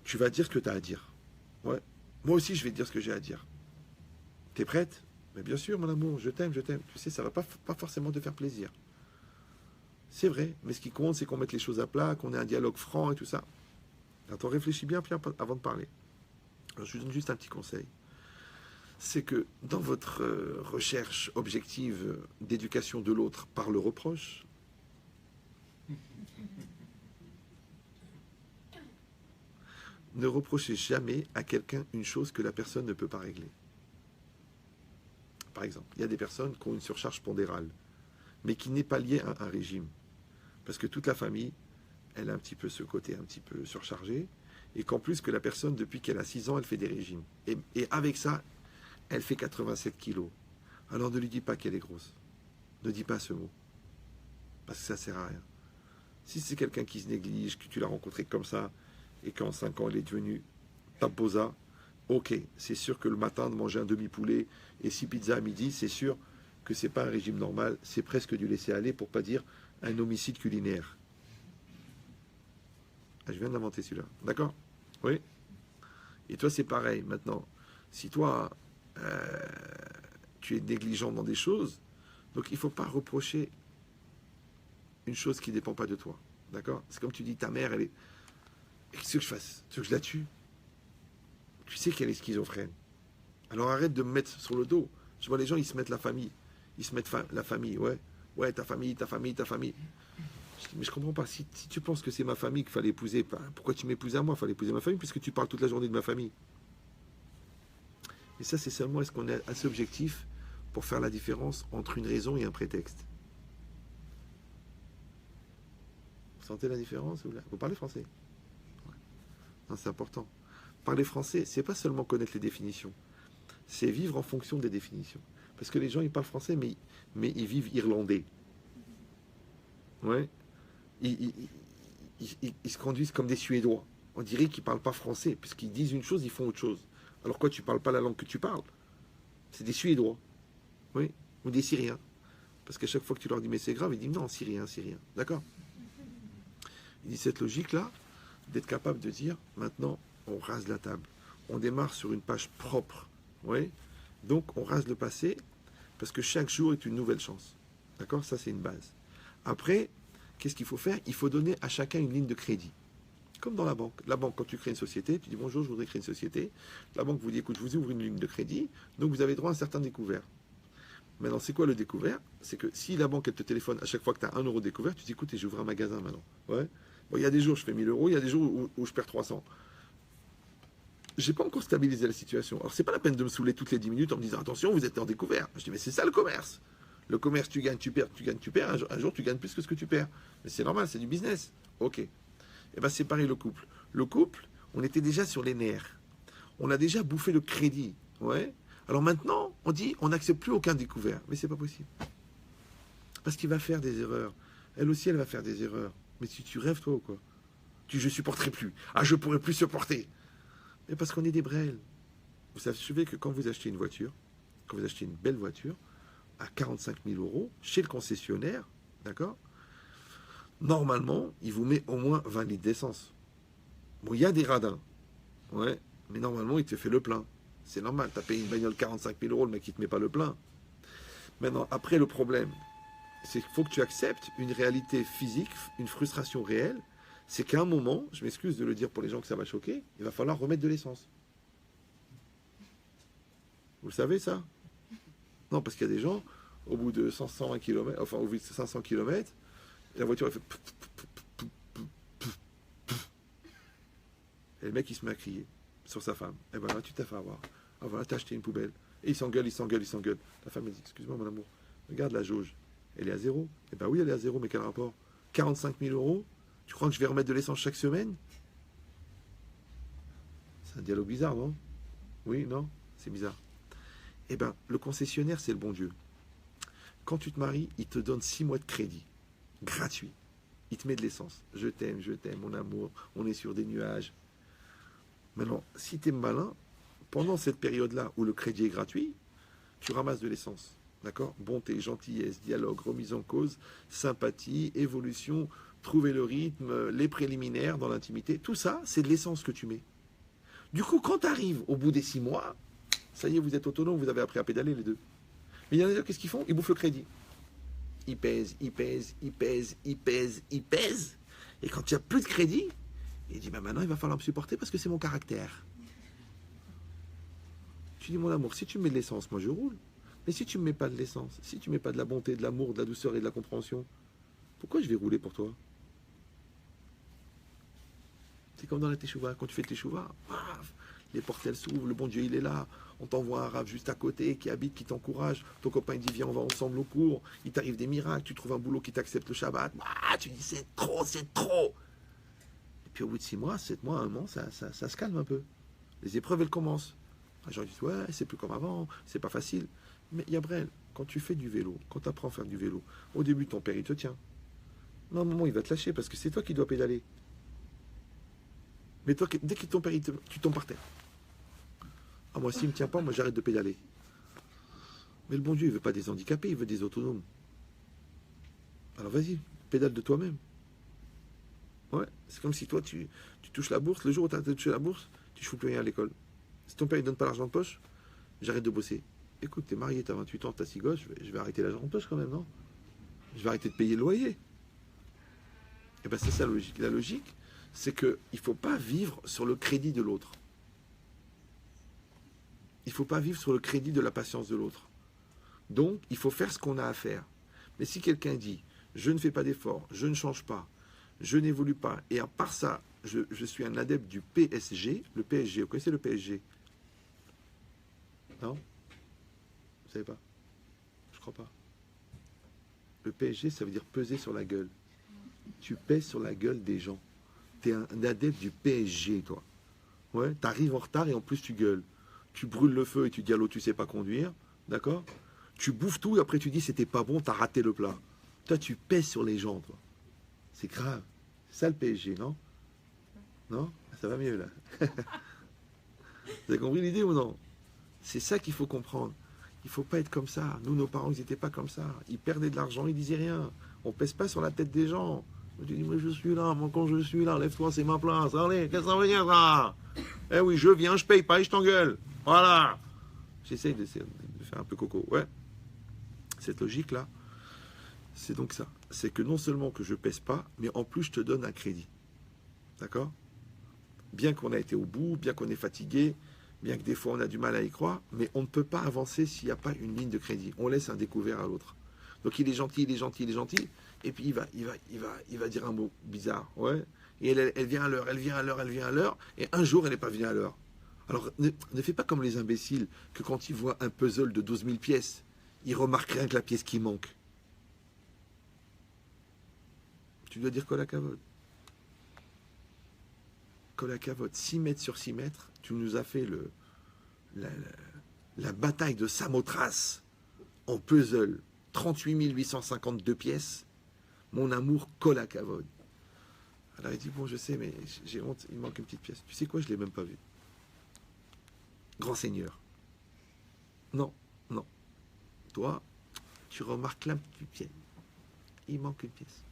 Tu vas dire ce que tu as à dire. Ouais. Moi aussi, je vais te dire ce que j'ai à dire. T'es prête? Mais bien sûr, mon amour, je t'aime, je t'aime. Tu sais, ça va pas forcément te faire plaisir. C'est vrai, mais ce qui compte, c'est qu'on mette les choses à plat, qu'on ait un dialogue franc et tout ça. Attends, réfléchis bien avant de parler. Alors, je vous donne juste un petit conseil. C'est que dans votre recherche objective d'éducation de l'autre par le reproche, ne reprochez jamais à quelqu'un une chose que la personne ne peut pas régler. Par exemple, il y a des personnes qui ont une surcharge pondérale, mais qui n'est pas liée à un régime. Parce que toute la famille, elle a un petit peu ce côté un petit peu surchargé, et qu'en plus que la personne, depuis qu'elle a 6 ans, elle fait des régimes. Et avec ça, elle fait 87 kilos. Alors ne lui dis pas qu'elle est grosse. Ne dis pas ce mot. Parce que ça ne sert à rien. Si c'est quelqu'un qui se néglige, que tu l'as rencontré comme ça, et qu'en 5 ans, elle est devenue taposa, ok, c'est sûr que le matin, de manger un demi-poulet et 6 pizzas à midi, c'est sûr que c'est pas un régime normal, c'est presque du laisser-aller, pour pas dire un homicide culinaire. Ah, je viens de l'inventer celui-là. D'accord? Oui? Et toi, c'est pareil. Maintenant, si toi, tu es négligent dans des choses, donc il ne faut pas reprocher une chose qui ne dépend pas de toi. D'accord? C'est comme tu dis, ta mère, elle est... Qu'est-ce que je fasse? Tu veux que je la tue? Tu sais qu'elle est schizophrène. Alors arrête de me mettre sur le dos. Je vois les gens, ils se mettent la famille. Ils se mettent la famille, ouais. Ouais, ta famille, ta famille, ta famille. Je dis, mais je comprends pas. Si tu penses que c'est ma famille qu'il fallait épouser, pourquoi tu m'épouses à moi? Il fallait épouser ma famille, puisque tu parles toute la journée de ma famille. Et ça, c'est seulement est-ce qu'on est assez objectif pour faire la différence entre une raison et un prétexte. Vous sentez la différence? Vous parlez français? Ouais. Non, c'est important. Parler français, c'est pas seulement connaître les définitions, c'est vivre en fonction des définitions. Parce que les gens, ils parlent français, mais ils vivent irlandais. Ouais. Ils se conduisent comme des Suédois. On dirait qu'ils ne parlent pas français, puisqu'ils disent une chose, ils font autre chose. Alors quoi, tu ne parles pas la langue que tu parles? C'est des Suédois. Oui. Ou des Syriens. Parce qu'à chaque fois que tu leur dis, mais c'est grave, ils disent, non, Syrien, Syrien. D'accord? Il dit, cette logique-là, d'être capable de dire, maintenant, on rase la table. On démarre sur une page propre. Oui. Donc, on rase le passé, parce que chaque jour est une nouvelle chance. D'accord? Ça, c'est une base. Après, qu'est-ce qu'il faut faire? Il faut donner à chacun une ligne de crédit. Comme dans la banque. La banque, quand tu crées une société, tu dis, bonjour, je voudrais créer une société. La banque vous dit, écoute, je vous ouvre une ligne de crédit, donc vous avez droit à un certain découvert. Maintenant, c'est quoi le découvert? C'est que si la banque, elle te téléphone à chaque fois que tu as 1 euro de découvert, tu dis, écoute, j'ouvre un magasin maintenant. Ouais. Bon, il y a des jours, je fais 1000 euros, il y a des jours où je perds 300. J'ai pas encore stabilisé la situation. Alors, c'est pas la peine de me saouler toutes les 10 minutes en me disant, attention, vous êtes en découvert. Je dis, mais c'est ça le commerce. Le commerce, tu gagnes, tu perds, tu gagnes, tu perds. Un jour, tu gagnes plus que ce que tu perds. Mais c'est normal, c'est du business. Ok. Et bien, c'est pareil le couple. Le couple, on était déjà sur les nerfs. On a déjà bouffé le crédit. Ouais. Alors maintenant, on dit, on n'accepte plus aucun découvert. Mais c'est pas possible. Parce qu'il va faire des erreurs. Elle aussi, elle va faire des erreurs. Mais si tu rêves, toi, ou quoi? Je supporterai plus. Ah, je pourrai plus supporter. Mais parce qu'on est des brêles. Vous savez que quand vous achetez une voiture, quand vous achetez une belle voiture, à 45 000 euros, chez le concessionnaire, d'accord, normalement, il vous met au moins 20 litres d'essence. Bon, il y a des radins, ouais, mais normalement, il te fait le plein. C'est normal, tu as payé une bagnole 45 000 euros, le mec, il te met pas le plein. Maintenant, après, le problème, c'est qu'il faut que tu acceptes une réalité physique, une frustration réelle, c'est qu'à un moment, je m'excuse de le dire pour les gens que ça va choquer, il va falloir remettre de l'essence. Vous le savez, ça? Non, parce qu'il y a des gens, au bout de 120 km, enfin, au bout de 500 km, la voiture, elle fait... Et le mec, il se met à crier sur sa femme. Et ben là, tu t'as fait avoir. Ah voilà, t'as acheté une poubelle. Et il s'engueule, il s'engueule, il s'engueule. La femme, elle dit, excuse-moi, mon amour, regarde la jauge. Elle est à zéro. Eh ben oui, elle est à zéro, mais quel rapport? 45 000 euros? Tu crois que je vais remettre de l'essence chaque semaine? C'est un dialogue bizarre, non? Oui, non? C'est bizarre. Eh ben, le concessionnaire, c'est le bon Dieu. Quand tu te maries, il te donne 6 mois de crédit. Gratuit. Il te met de l'essence. Je t'aime, mon amour. On est sur des nuages. Maintenant, si tu es malin, pendant cette période-là où le crédit est gratuit, tu ramasses de l'essence. D'accord? Bonté, gentillesse, dialogue, remise en cause, sympathie, évolution, trouver le rythme, les préliminaires dans l'intimité. Tout ça, c'est de l'essence que tu mets. Du coup, quand tu arrives au bout des 6 mois, ça y est, vous êtes autonome, vous avez appris à pédaler les deux. Mais il y en a d'autres, qu'est-ce qu'ils font? Ils bouffent le crédit. Ils pèsent, ils pèsent, ils pèsent, ils pèsent, ils pèsent. Et quand il n'y a plus de crédit, il dit, bah maintenant, il va falloir me supporter parce que c'est mon caractère. Tu dis, mon amour, si tu me mets de l'essence, moi je roule. Mais si tu ne me mets pas de l'essence, si tu ne mets pas de la bonté, de l'amour, de la douceur et de la compréhension, pourquoi je vais rouler pour toi? C'est comme dans la teshuva, quand tu fais teshuva, les portes elles s'ouvrent, le bon Dieu il est là, on t'envoie un rave juste à côté qui habite, qui t'encourage, ton copain il dit viens on va ensemble au cours, il t'arrive des miracles, tu trouves un boulot qui t'accepte le Shabbat, tu dis c'est trop, c'est trop. Et puis au bout de 6 mois, 7 mois, 1 an, ça se calme un peu. Les épreuves elles commencent. Les gens disent ouais c'est plus comme avant, c'est pas facile. Mais Yabrel, quand tu fais du vélo, quand tu apprends à faire du vélo, au début ton père il te tient. Mais à un moment il va te lâcher parce que c'est toi qui dois pédaler. Mais toi, dès que ton père, tu tombes par terre. Ah, moi, s'il ne me tient pas, moi, j'arrête de pédaler. Mais le bon Dieu, il ne veut pas des handicapés, il veut des autonomes. Alors vas-y, pédale de toi-même. Ouais, c'est comme si toi, tu touches la bourse. Le jour où tu as touché la bourse, tu ne fous plus rien à l'école. Si ton père ne donne pas l'argent de poche, j'arrête de bosser. Écoute, tu es marié, tu as 28 ans, tu as 6 gosses, je vais arrêter l'argent de poche quand même, non? Je vais arrêter de payer le loyer. Et bien, c'est ça la logique. La logique, c'est qu'il ne faut pas vivre sur le crédit de l'autre. Il ne faut pas vivre sur le crédit de la patience de l'autre. Donc, il faut faire ce qu'on a à faire. Mais si quelqu'un dit, je ne fais pas d'efforts, je ne change pas, je n'évolue pas, et à part ça, je suis un adepte du PSG, le PSG, vous connaissez le PSG? Non? Vous savez pas? Je crois pas. Le PSG, ça veut dire peser sur la gueule. Tu pèses sur la gueule des gens. Tu es un adepte du PSG, toi. Ouais, tu arrives en retard et en plus tu gueules. Tu brûles le feu et tu dis à l'autre, tu sais pas conduire. D'accord? Tu bouffes tout et après tu dis, c'était pas bon, tu as raté le plat. Toi, tu pèses sur les gens, toi. C'est grave. C'est ça le PSG, non? Non? Ça va mieux, là. Vous avez compris l'idée ou non? C'est ça qu'il faut comprendre. Il ne faut pas être comme ça. Nous, nos parents, ils n'étaient pas comme ça. Ils perdaient de l'argent, ils disaient rien. On ne pèse pas sur la tête des gens. Je dis, mais je suis là, moi quand je suis là, lève-toi, c'est ma place. Allez, qu'est-ce que ça veut dire ça? Eh oui, je viens, je paye pas et je t'engueule. Voilà. J'essaye de faire un peu coco. Ouais. Cette logique-là, c'est donc ça. C'est que non seulement que je pèse pas, mais en plus je te donne un crédit. D'accord? Bien qu'on a été au bout, bien qu'on est fatigué, bien que des fois on a du mal à y croire, mais on ne peut pas avancer s'il n'y a pas une ligne de crédit. On laisse un découvert à l'autre. Donc il est gentil, il est gentil, il est gentil. Et puis il va dire un mot bizarre, ouais. Et elle vient à l'heure, elle vient à l'heure, elle vient à l'heure. Et un jour, elle n'est pas venue à l'heure. Alors, ne fais pas comme les imbéciles, que quand ils voient un puzzle de 12 000 pièces, ils remarquent rien que la pièce qui manque. Tu dois dire Kolakavod. Kolakavod, 6 mètres sur 6 mètres, tu nous as fait la bataille de Samothrace en puzzle, 38 852 pièces. Mon amour, Kolakavod. Alors il dit, bon, je sais, mais j'ai honte, il manque une petite pièce. Tu sais quoi, je ne l'ai même pas vu. grand seigneur. Non, non. Toi, tu remarques là, il manque une pièce.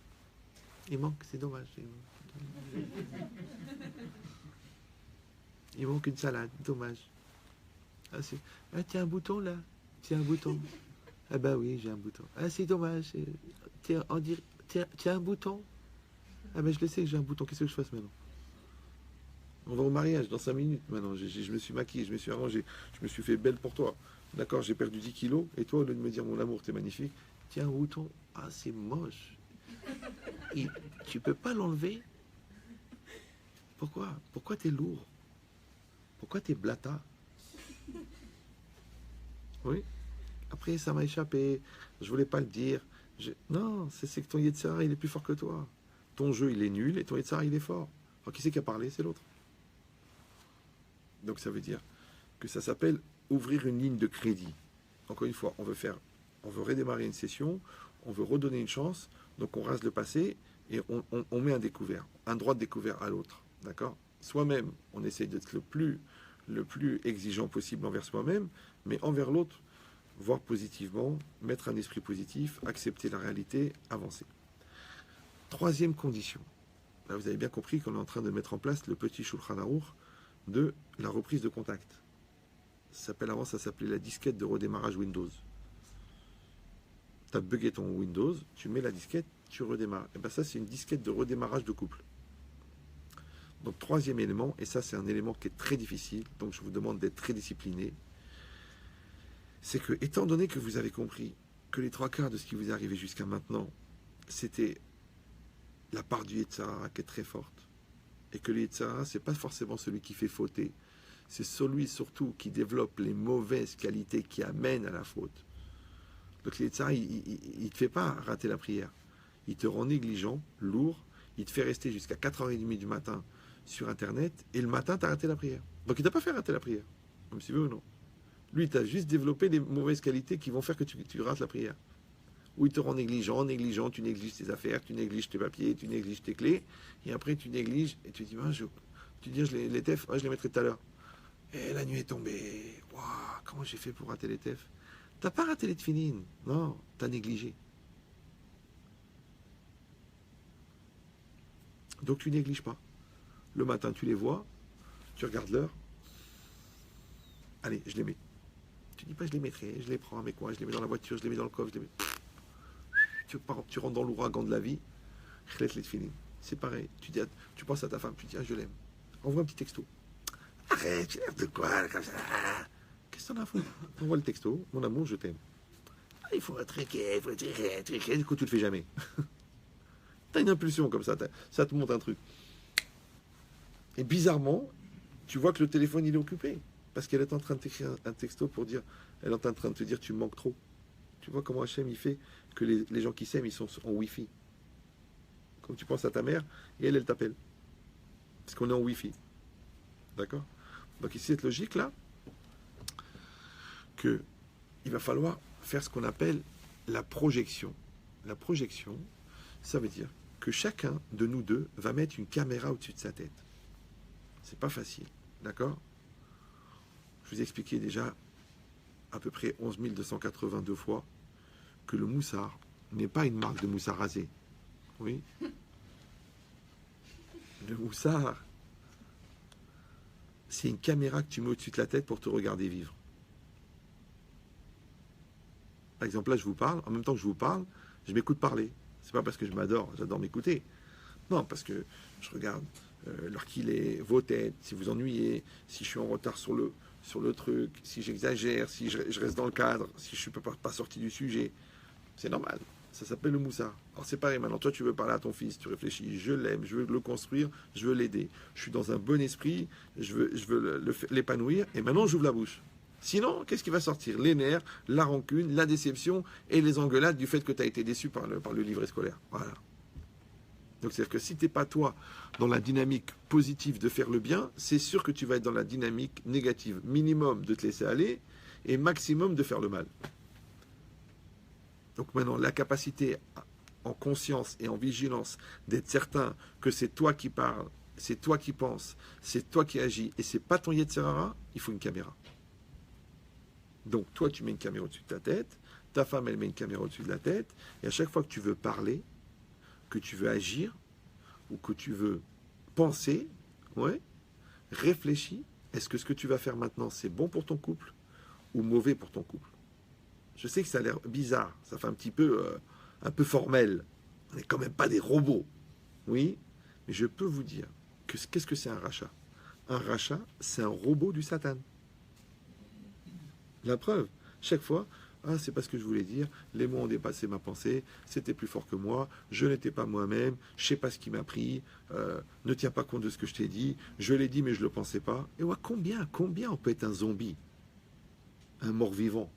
Il manque, c'est dommage. Il manque une salade, dommage. Ah, tiens un bouton là. Tiens un bouton. Ah bah oui, j'ai un bouton. Ah c'est dommage. Tiens, tiens un bouton. Ah ben je le sais que j'ai un bouton. Qu'est-ce que je fasse maintenant? On va au mariage dans 5 minutes maintenant. Je me suis maquillée, je me suis arrangée, je me suis fait belle pour toi. D'accord, j'ai perdu 10 kilos. Et toi, au lieu de me dire mon amour, t'es magnifique, tiens un bouton. Ah c'est moche. Tu peux pas l'enlever? Pourquoi? Pourquoi t'es lourd? Pourquoi t'es blata? Oui. Après, ça m'a échappé. Je voulais pas le dire. Non, c'est que ton Yetzirah, il est plus fort que toi. Ton jeu, il est nul et ton Yetzirah, il est fort. Alors, qui c'est qui a parlé? C'est l'autre. Donc, ça veut dire que ça s'appelle ouvrir une ligne de crédit. Encore une fois, on veut redémarrer une session, on veut redonner une chance, donc on rase le passé et on met un découvert, un droit de découvert à l'autre. D'accord? Soi-même, on essaie d'être le plus exigeant possible envers soi-même, mais envers l'autre, voir positivement, mettre un esprit positif, accepter la réalité, avancer. Troisième condition. Là, vous avez bien compris qu'on est en train de mettre en place le petit Shulchan Aruch de la reprise de contact. Avant, ça s'appelait la disquette de redémarrage Windows. Tu as bugué ton Windows, tu mets la disquette, tu redémarres. Et bien ça, c'est une disquette de redémarrage de couple. Donc, troisième élément, et ça, c'est un élément qui est très difficile, donc je vous demande d'être très discipliné, c'est que, étant donné que vous avez compris que les 3/4 de ce qui vous est arrivé jusqu'à maintenant, c'était la part du Yetzirah qui est très forte, et que le Yetzirah, c'est pas forcément celui qui fait fauter, c'est celui surtout qui développe les mauvaises qualités qui amènent à la faute. Donc le Yetzirah, il ne te fait pas rater la prière. Il te rend négligent, lourd, il te fait rester jusqu'à 4h30 du matin sur Internet, et le matin, tu as raté la prière. Donc il ne t'a pas fait rater la prière, même si tu veux ou non. Lui, il t'a juste développé les mauvaises qualités qui vont faire que tu rates la prière. Ou il te rend négligent, tu négliges tes affaires, tu négliges tes papiers, tu négliges tes clés, et après tu négliges, et tu dis, les TEF, je les mettrai tout à l'heure. Et la nuit est tombée, waouh, comment j'ai fait pour rater les TEF? T'as pas raté les tefilines, non, t'as négligé. Donc tu négliges pas. Le matin, tu les vois, tu regardes l'heure, allez, je les mets. Tu dis pas je les mettrai, je les prends, mais quoi, je les mets dans la voiture, je les mets dans le coffre, je les mets. Tu rentres dans l'ouragan de la vie, je laisse les tefilines. C'est pareil, tu penses à ta femme, tu dis, je l'aime. Envoie un petit texto. Arrête, tu l'air de quoi, comme ça. Qu'est-ce que t'en as à foutre? Envoie le texto, mon amour, je t'aime. Il faut être inquiet, du coup tu le fais jamais. T'as une impulsion comme ça te monte un truc. Et bizarrement, tu vois que le téléphone il est occupé. Parce qu'elle est en train de t'écrire un texto pour dire, elle est en train de te dire tu me manques trop. Tu vois comment Hachem il fait que les gens qui s'aiment, ils sont en Wi-Fi. Comme tu penses à ta mère, et elle t'appelle. Parce qu'on est en Wi-Fi. D'accord? Donc ici, cette logique-là, qu'il va falloir faire ce qu'on appelle la projection. La projection, ça veut dire que chacun de nous deux va mettre une caméra au-dessus de sa tête. C'est pas facile. D'accord? Je vous ai expliqué déjà à peu près 11 282 fois que le moussard n'est pas une marque de moussard rasé. Oui. Le moussard, c'est une caméra que tu mets au-dessus de la tête pour te regarder vivre. Par exemple, là, je vous parle, en même temps que je vous parle, je m'écoute parler. C'est pas parce que je m'adore, j'adore m'écouter. Non, parce que je regarde l'heure qu'il est, vos têtes, si vous ennuyez, si je suis en retard sur le truc, si j'exagère, si je reste dans le cadre, si je ne suis pas sorti du sujet. C'est normal. Ça s'appelle le moussard. Alors c'est pareil, maintenant toi tu veux parler à ton fils, tu réfléchis, je l'aime, je veux le construire, je veux l'aider. Je suis dans un bon esprit, je veux l'épanouir, et maintenant j'ouvre la bouche. Sinon, qu'est-ce qui va sortir? Les nerfs, la rancune, la déception et les engueulades du fait que tu as été déçu par le livret scolaire. Voilà. Donc c'est-à-dire que si tu n'es pas toi dans la dynamique positive de faire le bien, c'est sûr que tu vas être dans la dynamique négative. Minimum de te laisser aller et maximum de faire le mal. Donc maintenant, la capacité en conscience et en vigilance d'être certain que c'est toi qui parles, c'est toi qui penses, c'est toi qui agis et c'est pas ton Yetzirah, il faut une caméra. Donc, toi, tu mets une caméra au-dessus de ta tête, ta femme, elle met une caméra au-dessus de la tête, et à chaque fois que tu veux parler, que tu veux agir, ou que tu veux penser, ouais, réfléchis, est-ce que ce que tu vas faire maintenant, c'est bon pour ton couple ou mauvais pour ton couple? Je sais que ça a l'air bizarre, ça fait un peu formel. On n'est quand même pas des robots, oui, mais je peux vous dire que qu'est-ce que c'est un rachat? Un rachat, c'est un robot du Satan. La preuve, chaque fois, ah, c'est pas ce que je voulais dire, les mots ont dépassé ma pensée, c'était plus fort que moi, je n'étais pas moi-même, je sais pas ce qui m'a pris, ne tiens pas compte de ce que je t'ai dit, je l'ai dit mais je le pensais pas. Et ouais, combien on peut être un zombie, un mort-vivant?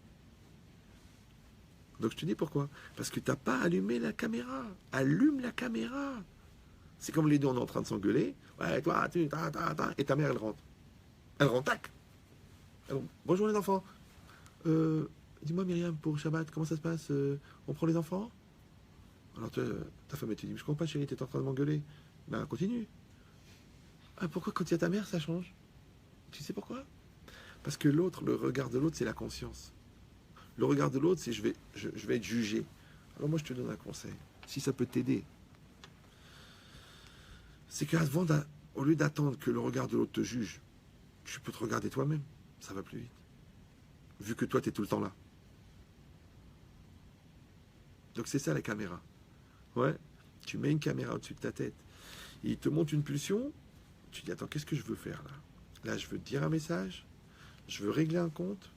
Donc je te dis pourquoi? Parce que t'as pas allumé la caméra. Allume la caméra. C'est comme les deux, on est en train de s'engueuler. Ouais, toi, et ta mère, elle rentre. Elle rentre, tac. Bonjour les enfants. Dis-moi Myriam, pour Shabbat, comment ça se passe? On prend les enfants? Alors ta femme, elle te dit, je comprends pas chérie, t'es en train de m'engueuler. Ben continue. Ah, pourquoi quand il y a ta mère, ça change? Tu sais pourquoi? Parce que l'autre, le regard de l'autre, c'est la conscience. Le regard de l'autre, c'est je vais être jugé. Alors moi, je te donne un conseil. Si ça peut t'aider, c'est qu'avant, au lieu d'attendre que le regard de l'autre te juge, tu peux te regarder toi-même. Ça va plus vite. Vu que toi, tu es tout le temps là. Donc c'est ça la caméra. Ouais. Tu mets une caméra au-dessus de ta tête. Et il te montre une pulsion. Tu dis, attends, qu'est-ce que je veux faire là? Là, je veux te dire un message. Je veux régler un compte.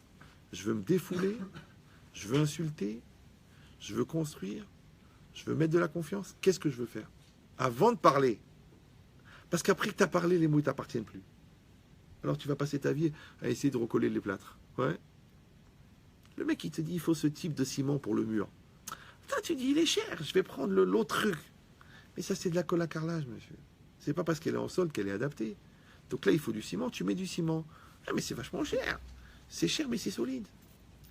Je veux me défouler. Je veux insulter. Je veux construire. Je veux mettre de la confiance. Qu'est-ce que je veux faire? Avant de parler. Parce qu'après que tu as parlé, les mots ne t'appartiennent plus. Alors tu vas passer ta vie à essayer de recoller les plâtres. Ouais. Le mec, il te dit, il faut ce type de ciment pour le mur. Putain, tu dis, il est cher, je vais prendre l'autre truc. Mais ça, c'est de la colle à carrelage, monsieur. C'est pas parce qu'elle est en sol qu'elle est adaptée. Donc là, il faut du ciment, tu mets du ciment. Ah, mais c'est vachement cher. C'est cher, mais c'est solide.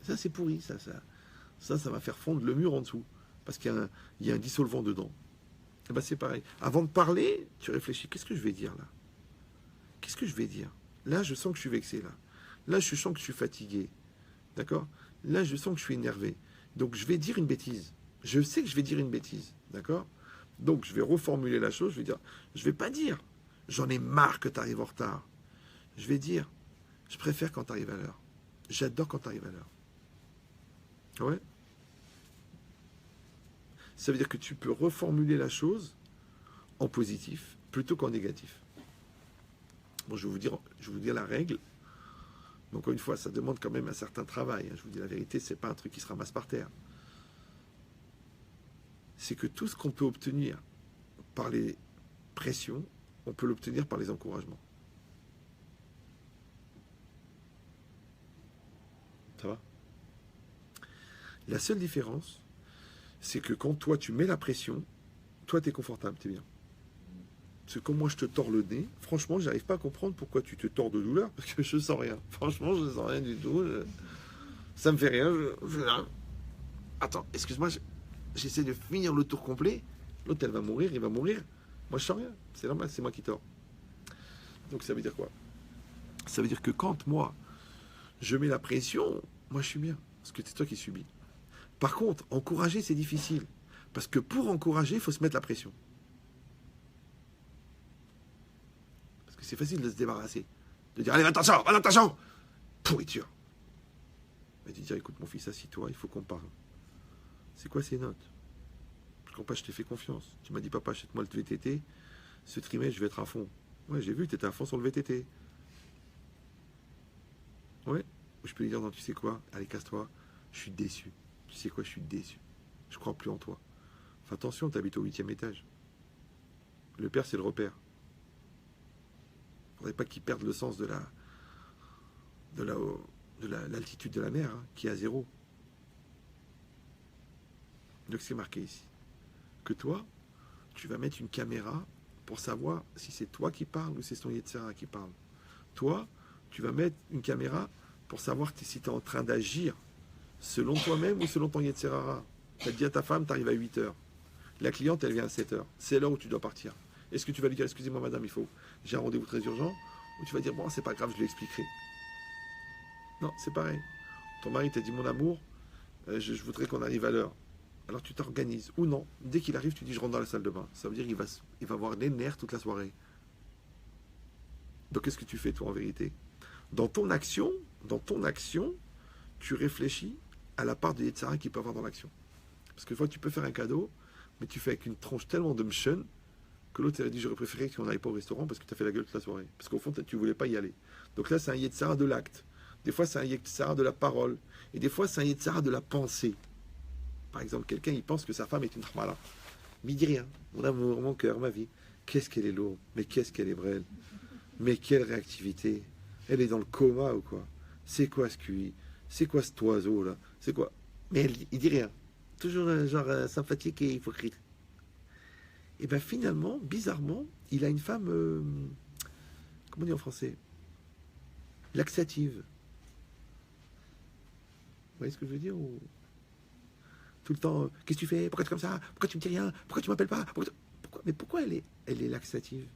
Ça, c'est pourri. Ça va faire fondre le mur en dessous. Parce qu'il y a un dissolvant dedans. Et ben, c'est pareil. Avant de parler, tu réfléchis. Qu'est-ce que je vais dire là? Qu'est-ce que je vais dire? Là, je sens que je suis vexé. Là, je sens que je suis fatigué. D'accord? Là, je sens que je suis énervé. Donc, je vais dire une bêtise. Je sais que je vais dire une bêtise. D'accord? Donc, je vais reformuler la chose. Je vais dire, je vais pas dire, j'en ai marre que tu arrives en retard. Je vais dire, je préfère quand tu arrives à l'heure. J'adore quand tu arrives à l'heure. Ouais? Ça veut dire que tu peux reformuler la chose en positif plutôt qu'en négatif. Bon, je vais vous dire la règle. Mais encore une fois, ça demande quand même un certain travail. Je vous dis la vérité, c'est pas un truc qui se ramasse par terre. C'est que tout ce qu'on peut obtenir par les pressions, on peut l'obtenir par les encouragements. Ça va? La seule différence, c'est que quand toi, tu mets la pression, toi, tu es confortable, tu es bien. Parce que quand moi, je te tords le nez, franchement, j'arrive pas à comprendre pourquoi tu te tords de douleur, parce que je sens rien. Franchement, je sens rien du tout. Ça me fait rien. Attends, excuse-moi, j'essaie de finir le tour complet. L'autre, elle va mourir, il va mourir. Moi, je sens rien. C'est normal, c'est moi qui tords. Donc, ça veut dire quoi? Ça veut dire que quand moi, je mets la pression, moi, je suis bien. Parce que c'est toi qui subis. Par contre, encourager, c'est difficile. Parce que pour encourager, il faut se mettre la pression. Parce que c'est facile de se débarrasser. De dire, allez, va dans ta chambre. Pourriture. Mais de dire, écoute, mon fils, assis-toi, il faut qu'on parle. C'est quoi ces notes? Je comprends pas, je t'ai fait confiance. Tu m'as dit, papa, achète-moi le VTT. Ce trimestre, je vais être à fond. Ouais, j'ai vu, tu étais à fond sur le VTT. Ouais. Je peux lui dire, non, tu sais quoi? Allez, casse-toi. Je suis déçu. Tu sais quoi? Je suis déçu. Je crois plus en toi. Fais attention, tu habites au 8e étage. Le père, c'est le repère. Faudrait pas qu'il perde le sens de l'altitude de la mer, hein, qui est à 0. Donc c'est marqué ici. Que toi, tu vas mettre une caméra pour savoir si c'est toi qui parles ou c'est ton Yetzirah qui parle. Toi, tu vas mettre une caméra pour savoir si tu es en train d'agir selon toi-même ou selon ton Yetzirah. Tu as dit à ta femme, tu arrives à 8 heures. La cliente, elle vient à 7 heures. C'est l'heure où tu dois partir. Est-ce que tu vas lui dire, excusez-moi madame, j'ai un rendez-vous très urgent? Ou tu vas dire, bon, c'est pas grave, je lui expliquerai. Non, c'est pareil. Ton mari t'a dit mon amour, je voudrais qu'on arrive à l'heure. Alors tu t'organises. Ou non, dès qu'il arrive, tu dis je rentre dans la salle de bain. Ça veut dire qu'il va avoir les nerfs toute la soirée. Donc qu'est-ce que tu fais toi en vérité? Dans ton action, tu réfléchis à la part de Yetzara qu'il peut avoir dans l'action. Parce que des fois tu peux faire un cadeau, mais tu fais avec une tronche tellement de mchon que l'autre a dit j'aurais préféré qu'on n'aille pas au restaurant parce que tu as fait la gueule toute la soirée. Parce qu'au fond tu voulais pas y aller. Donc là c'est un Yetzara de l'acte. Des fois c'est un Yetzara de la parole. Et des fois c'est un Yetzara de la pensée. Par exemple, quelqu'un il pense que sa femme est une tramala. Mais il dit rien. Mon amour, mon cœur, ma vie. Qu'est-ce qu'elle est lourde. Mais qu'est-ce qu'elle est brèle. Mais quelle réactivité. Elle est dans le coma ou quoi? C'est quoi ce QI? C'est quoi cet oiseau là? C'est quoi? Mais il dit rien. Toujours un genre sympathique et hypocrite. Et bien finalement, bizarrement, il a une femme, comment on dit en français? Laxative. Vous voyez ce que je veux dire ou... Tout le temps, qu'est-ce que tu fais? Pourquoi tu es comme ça? Pourquoi tu me dis rien? Pourquoi tu m'appelles pas? Mais pourquoi elle est laxative?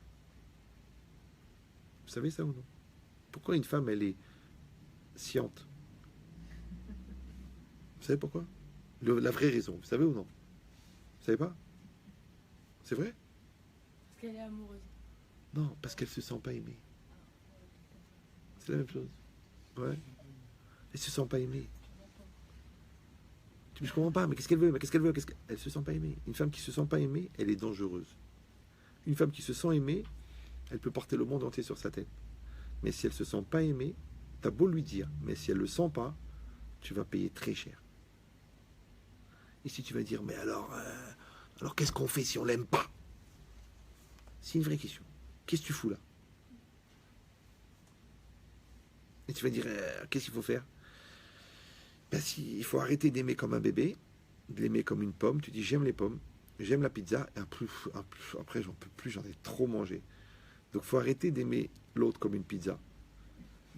Vous savez ça ou non? Pourquoi une femme, elle est sciente? Vous savez pourquoi? La vraie raison, vous savez ou non? Vous savez pas? C'est vrai? Parce qu'elle est amoureuse. Non, parce qu'elle se sent pas aimée. C'est la même chose. Ouais. Elle se sent pas aimée. Je comprends pas, mais qu'est-ce qu'elle veut? Mais qu'est-ce qu'elle veut? Elle se sent pas aimée. Une femme qui se sent pas aimée, elle est dangereuse. Une femme qui se sent aimée, elle peut porter le monde entier sur sa tête. Mais si elle se sent pas aimée, t'as beau lui dire, mais si elle le sent pas, tu vas payer très cher. Et si tu vas dire, mais alors qu'est-ce qu'on fait si on l'aime pas? C'est une vraie question. Qu'est-ce que tu fous là? Et tu vas dire, qu'est-ce qu'il faut faire? Ben, il faut arrêter d'aimer comme un bébé, de l'aimer comme une pomme. Tu dis, j'aime les pommes, j'aime la pizza, et après, j'en peux plus, j'en ai trop mangé. Donc, il faut arrêter d'aimer l'autre comme une pizza.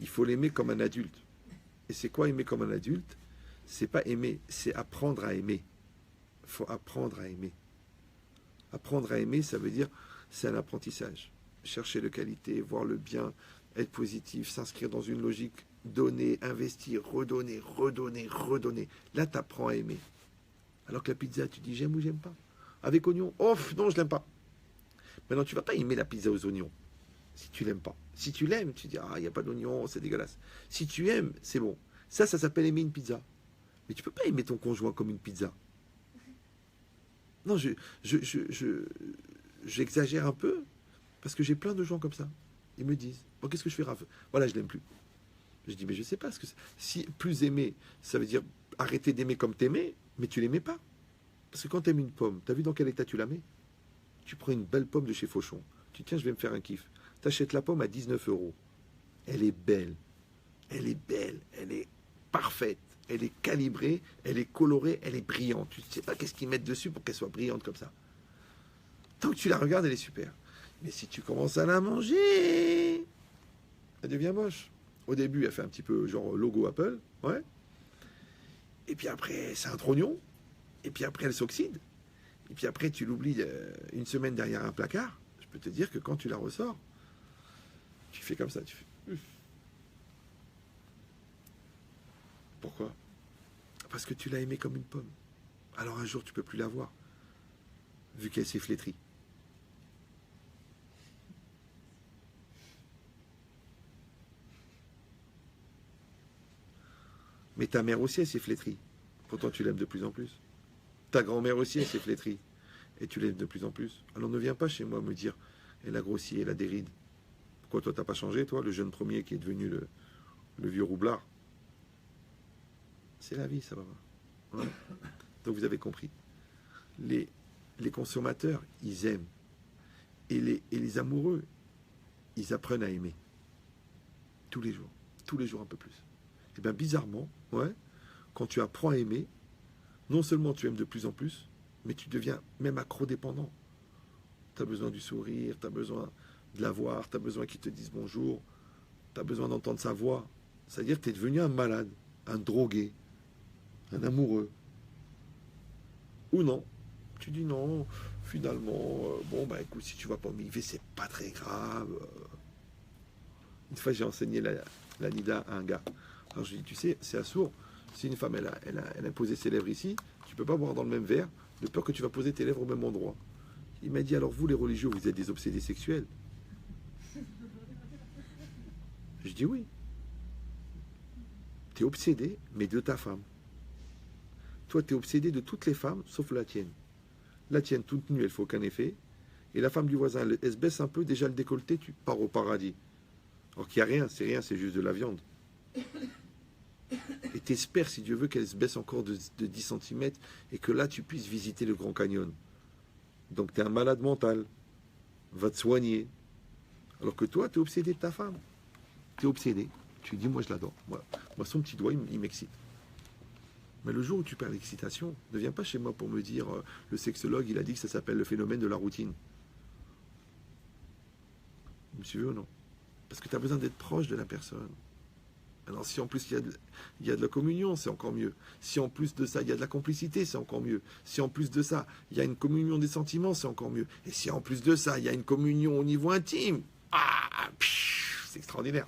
Il faut l'aimer comme un adulte. Et c'est quoi aimer comme un adulte? C'est pas aimer, c'est apprendre à aimer. Il faut apprendre à aimer. Apprendre à aimer, ça veut dire, c'est un apprentissage. Chercher le qualité, voir le bien, être positif, s'inscrire dans une logique, donner, investir, redonner, redonner, redonner. Là, tu apprends à aimer. Alors que la pizza, tu dis j'aime ou j'aime pas. Avec oignon, oh non, je l'aime pas. Maintenant, tu vas pas aimer la pizza aux oignons si tu l'aimes pas. Si tu l'aimes, tu dis ah, il n'y a pas d'oignon, c'est dégueulasse. Si tu aimes, c'est bon. Ça s'appelle aimer une pizza. Mais tu peux pas aimer ton conjoint comme une pizza. Non, j'exagère un peu parce que j'ai plein de gens comme ça. Ils me disent bon, qu'est-ce que je fais, Raph? Voilà, je l'aime plus. Je dis mais je sais pas ce que c'est. Si plus aimer, ça veut dire arrêter d'aimer comme t'aimais, mais tu l'aimais pas. Parce que quand t'aimes une pomme, t'as vu dans quel état tu la mets? Tu prends une belle pomme de chez Fauchon. Tu dis tiens, je vais me faire un kiff. T'achètes la pomme à 19 €. Elle est belle. Elle est belle. Elle est parfaite. Elle est calibrée. Elle est colorée. Elle est brillante. Tu ne sais pas qu'est-ce qu'ils mettent dessus pour qu'elle soit brillante comme ça. Tant que tu la regardes, elle est super. Mais si tu commences à la manger, elle devient moche. Au début, elle fait un petit peu genre logo Apple. Ouais. Et puis après, c'est un trognon. Et puis après, elle s'oxyde. Et puis après, tu l'oublies une semaine derrière un placard. Je peux te dire que quand tu la ressors, tu fais comme ça. Tu fais... Pourquoi? Parce que tu l'as aimée comme une pomme. Alors un jour, tu peux plus la voir, vu qu'elle s'est flétrie. Mais ta mère aussi, elle s'est flétrie. Pourtant, tu l'aimes de plus en plus. Ta grand-mère aussi, elle s'est flétrie. Et tu l'aimes de plus en plus. Alors ne viens pas chez moi me dire, elle a grossi, elle a des rides. Pourquoi toi, t'as pas changé, toi, le jeune premier qui est devenu le vieux roublard? C'est la vie, ça va. Ouais. Donc vous avez compris. Les consommateurs, ils aiment. Et les amoureux, ils apprennent à aimer. Tous les jours. Tous les jours un peu plus. Et bien bizarrement, ouais, quand tu apprends à aimer, non seulement tu aimes de plus en plus, mais tu deviens même accro-dépendant. Tu as besoin du sourire, tu as besoin de la voir, tu as besoin qu'ils te disent bonjour, tu as besoin d'entendre sa voix. C'est-à-dire que tu es devenu un malade, un drogué, un amoureux. Ou non. Tu dis non, finalement, bon, bah écoute, si tu vas pas m'y c'est pas très grave. Une fois, j'ai enseigné la Nida à un gars. Alors je lui dis, tu sais, c'est assourd, Si une femme, elle a posé ses lèvres ici, tu ne peux pas boire dans le même verre, de peur que tu vas poser tes lèvres au même endroit. Il m'a dit, alors vous les religieux, vous êtes des obsédés sexuels? Je dis oui. Tu es obsédé, mais de ta femme. Toi, tu es obsédé de toutes les femmes, sauf la tienne. La tienne, toute nue, elle ne fait aucun effet. Et la femme du voisin, elle se baisse un peu, déjà le décolleté, tu pars au paradis. Alors qu'il n'y a rien, c'est juste de la viande. Et t'espères, si Dieu veut, qu'elle se baisse encore de 10 cm et que là, tu puisses visiter le Grand Canyon. Donc, tu es un malade mental. Va te soigner. Alors que toi, tu es obsédé de ta femme. Tu es obsédé. Tu dis, moi, je l'adore. Moi, son petit doigt, il m'excite. Mais le jour où tu perds l'excitation, ne viens pas chez moi pour me dire, le sexologue, il a dit que ça s'appelle le phénomène de la routine. Vous me suivez ou non? Parce que tu as besoin d'être proche de la personne. Alors si en plus il y a de la communion, c'est encore mieux. Si en plus de ça, il y a de la complicité, c'est encore mieux. Si en plus de ça, il y a une communion des sentiments, c'est encore mieux. Et si en plus de ça, il y a une communion au niveau intime, c'est extraordinaire.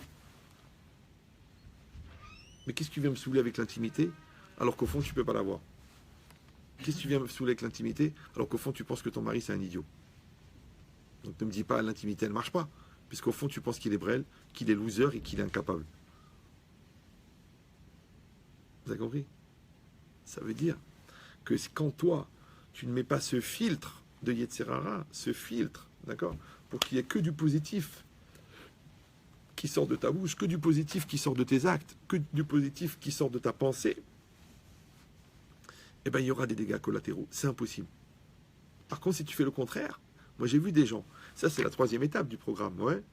Mais qu'est-ce que tu viens me saouler avec l'intimité, alors qu'au fond, tu ne peux pas l'avoir? Qu'est-ce que tu viens me saouler avec l'intimité, alors qu'au fond, tu penses que ton mari, c'est un idiot? Donc ne me dis pas, l'intimité, elle ne marche pas. Puisqu'au fond, tu penses qu'il est brêle, qu'il est loser et qu'il est incapable. Vous avez compris? Ça veut dire que quand toi, tu ne mets pas ce filtre de Yetzirara, ce filtre, d'accord, pour qu'il n'y ait que du positif qui sort de ta bouche, que du positif qui sort de tes actes, que du positif qui sort de ta pensée, eh bien, il y aura des dégâts collatéraux. C'est impossible. Par contre, si tu fais le contraire, moi j'ai vu des gens, ça c'est la 3e étape du programme, ouais.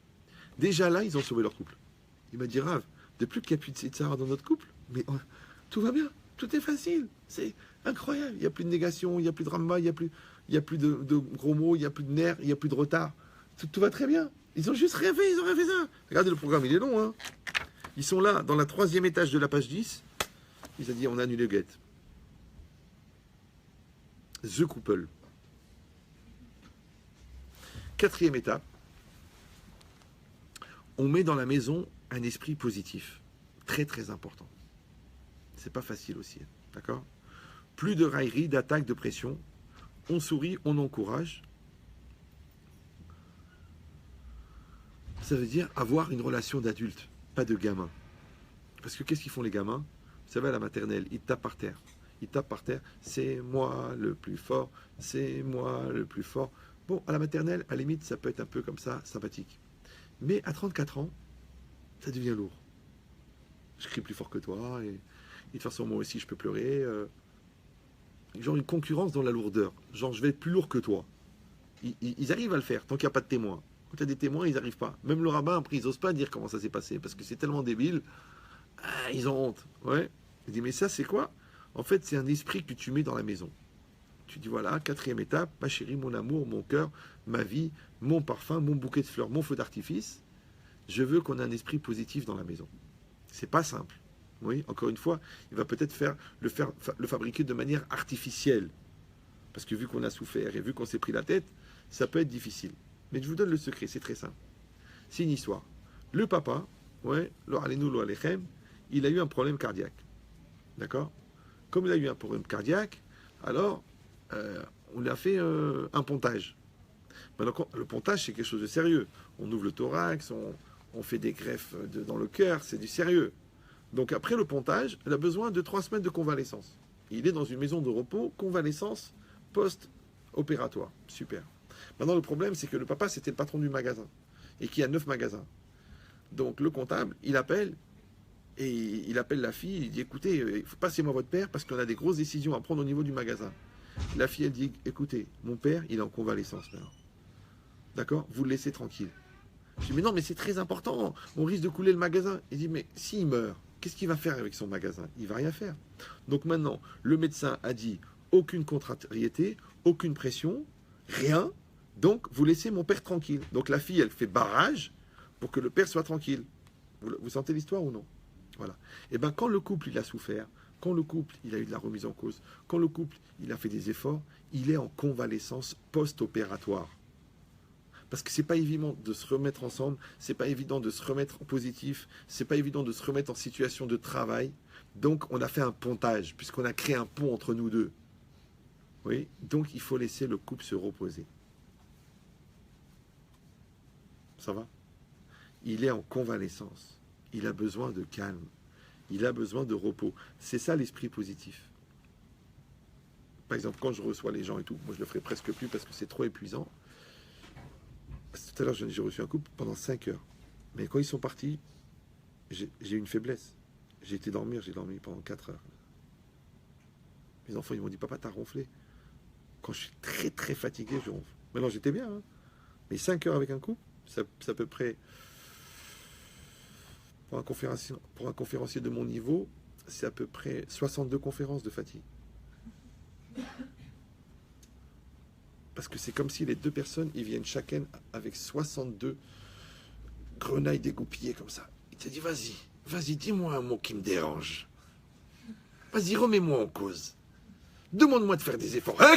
Déjà là, ils ont sauvé leur couple. Il m'a dit, Rav, depuis qu'il n'y a plus de Yetzirara dans notre couple, mais tout va bien, tout est facile, c'est incroyable. Il n'y a plus de négation, il n'y a plus de drama, il n'y a plus de gros mots, il n'y a plus de nerfs, il n'y a plus de retard. Tout va très bien. Ils ont juste rêvé, ils ont rêvé ça. Regardez, le programme, il est long. Hein. Ils sont là, dans la 3e étage de la page 10. Ils ont dit, on annule le get. The couple. 4e étape. On met dans la maison un esprit positif. Très, très important. C'est pas facile aussi. D'accord? Plus de raillerie, d'attaque, de pression. On sourit, on encourage. Ça veut dire avoir une relation d'adulte, pas de gamin. Parce que qu'est-ce qu'ils font les gamins? Vous savez, à la maternelle, ils tapent par terre. Ils tapent par terre. C'est moi le plus fort. C'est moi le plus fort. Bon, à la maternelle, à la limite, ça peut être un peu comme ça, sympathique. Mais à 34 ans, ça devient lourd. Je crie plus fort que toi. Et de toute façon, moi aussi, je peux pleurer. Genre une concurrence dans la lourdeur. Genre, je vais être plus lourd que toi. Ils arrivent à le faire, tant qu'il n'y a pas de témoins. Quand il y a des témoins, ils n'arrivent pas. Même le rabbin, après, ils n'osent pas dire comment ça s'est passé, parce que c'est tellement débile. Ils ont honte. Ouais. Il dit, mais ça, c'est quoi? En fait, c'est un esprit que tu mets dans la maison. Tu dis, voilà, 4e étape, ma chérie, mon amour, mon cœur, ma vie, mon parfum, mon bouquet de fleurs, mon feu d'artifice. Je veux qu'on ait un esprit positif dans la maison. C'est pas simple. Oui, encore une fois, il va peut-être le fabriquer de manière artificielle. Parce que vu qu'on a souffert et vu qu'on s'est pris la tête, ça peut être difficile. Mais je vous donne le secret, c'est très simple. C'est une histoire. Le papa, ouais, il a eu un problème cardiaque. D'accord? Comme il a eu un problème cardiaque, alors on lui a fait un pontage. Maintenant, le pontage, c'est quelque chose de sérieux. On ouvre le thorax, on fait des greffes dans le cœur, c'est du sérieux. Donc après le pontage, il a besoin de 3 semaines de convalescence. Il est dans une maison de repos, convalescence post-opératoire. Super. Maintenant, le problème, c'est que le papa, c'était le patron du magasin. Et qu'il y a 9 magasins. Donc le comptable, il appelle, et il appelle la fille, il dit, écoutez, passez-moi votre père, parce qu'on a des grosses décisions à prendre au niveau du magasin. La fille, elle dit, écoutez, mon père, il est en convalescence maintenant. D'accord? Vous le laissez tranquille. Je dis, mais non, mais c'est très important, on risque de couler le magasin. Il dit, mais s'il meurt, qu'est-ce qu'il va faire avec son magasin? Il va rien faire. Donc maintenant, le médecin a dit, aucune contrariété, aucune pression, rien. Donc, vous laissez mon père tranquille. Donc la fille, elle fait barrage pour que le père soit tranquille. Vous sentez l'histoire ou non? Voilà. Et bien, quand le couple, il a souffert, quand le couple, il a eu de la remise en cause, quand le couple, il a fait des efforts, il est en convalescence post-opératoire. Parce que c'est pas évident de se remettre ensemble, c'est pas évident de se remettre en positif, c'est pas évident de se remettre en situation de travail. Donc on a fait un pontage, puisqu'on a créé un pont entre nous deux. Oui, donc il faut laisser le couple se reposer. Ça va? Il est en convalescence. Il a besoin de calme. Il a besoin de repos. C'est ça l'esprit positif. Par exemple, quand je reçois les gens et tout, moi je le ferai presque plus parce que c'est trop épuisant. Tout à l'heure, j'ai reçu un couple pendant 5 heures. Mais quand ils sont partis, j'ai eu une faiblesse. J'ai été dormir, j'ai dormi pendant 4 heures. Mes enfants, ils m'ont dit, papa, t'as ronflé. Quand je suis très très fatigué, je ronfle. Maintenant, j'étais bien. Hein. Mais 5 heures avec un couple, c'est à peu près... Pour un conférencier de mon niveau, c'est à peu près 62 conférences de fatigue. Parce que c'est comme si les deux personnes, ils viennent chacune avec 62 grenailles dégoupillées comme ça. Il te dit, vas-y, dis-moi un mot qui me dérange. Vas-y, remets-moi en cause. Demande-moi de faire des efforts. Hein?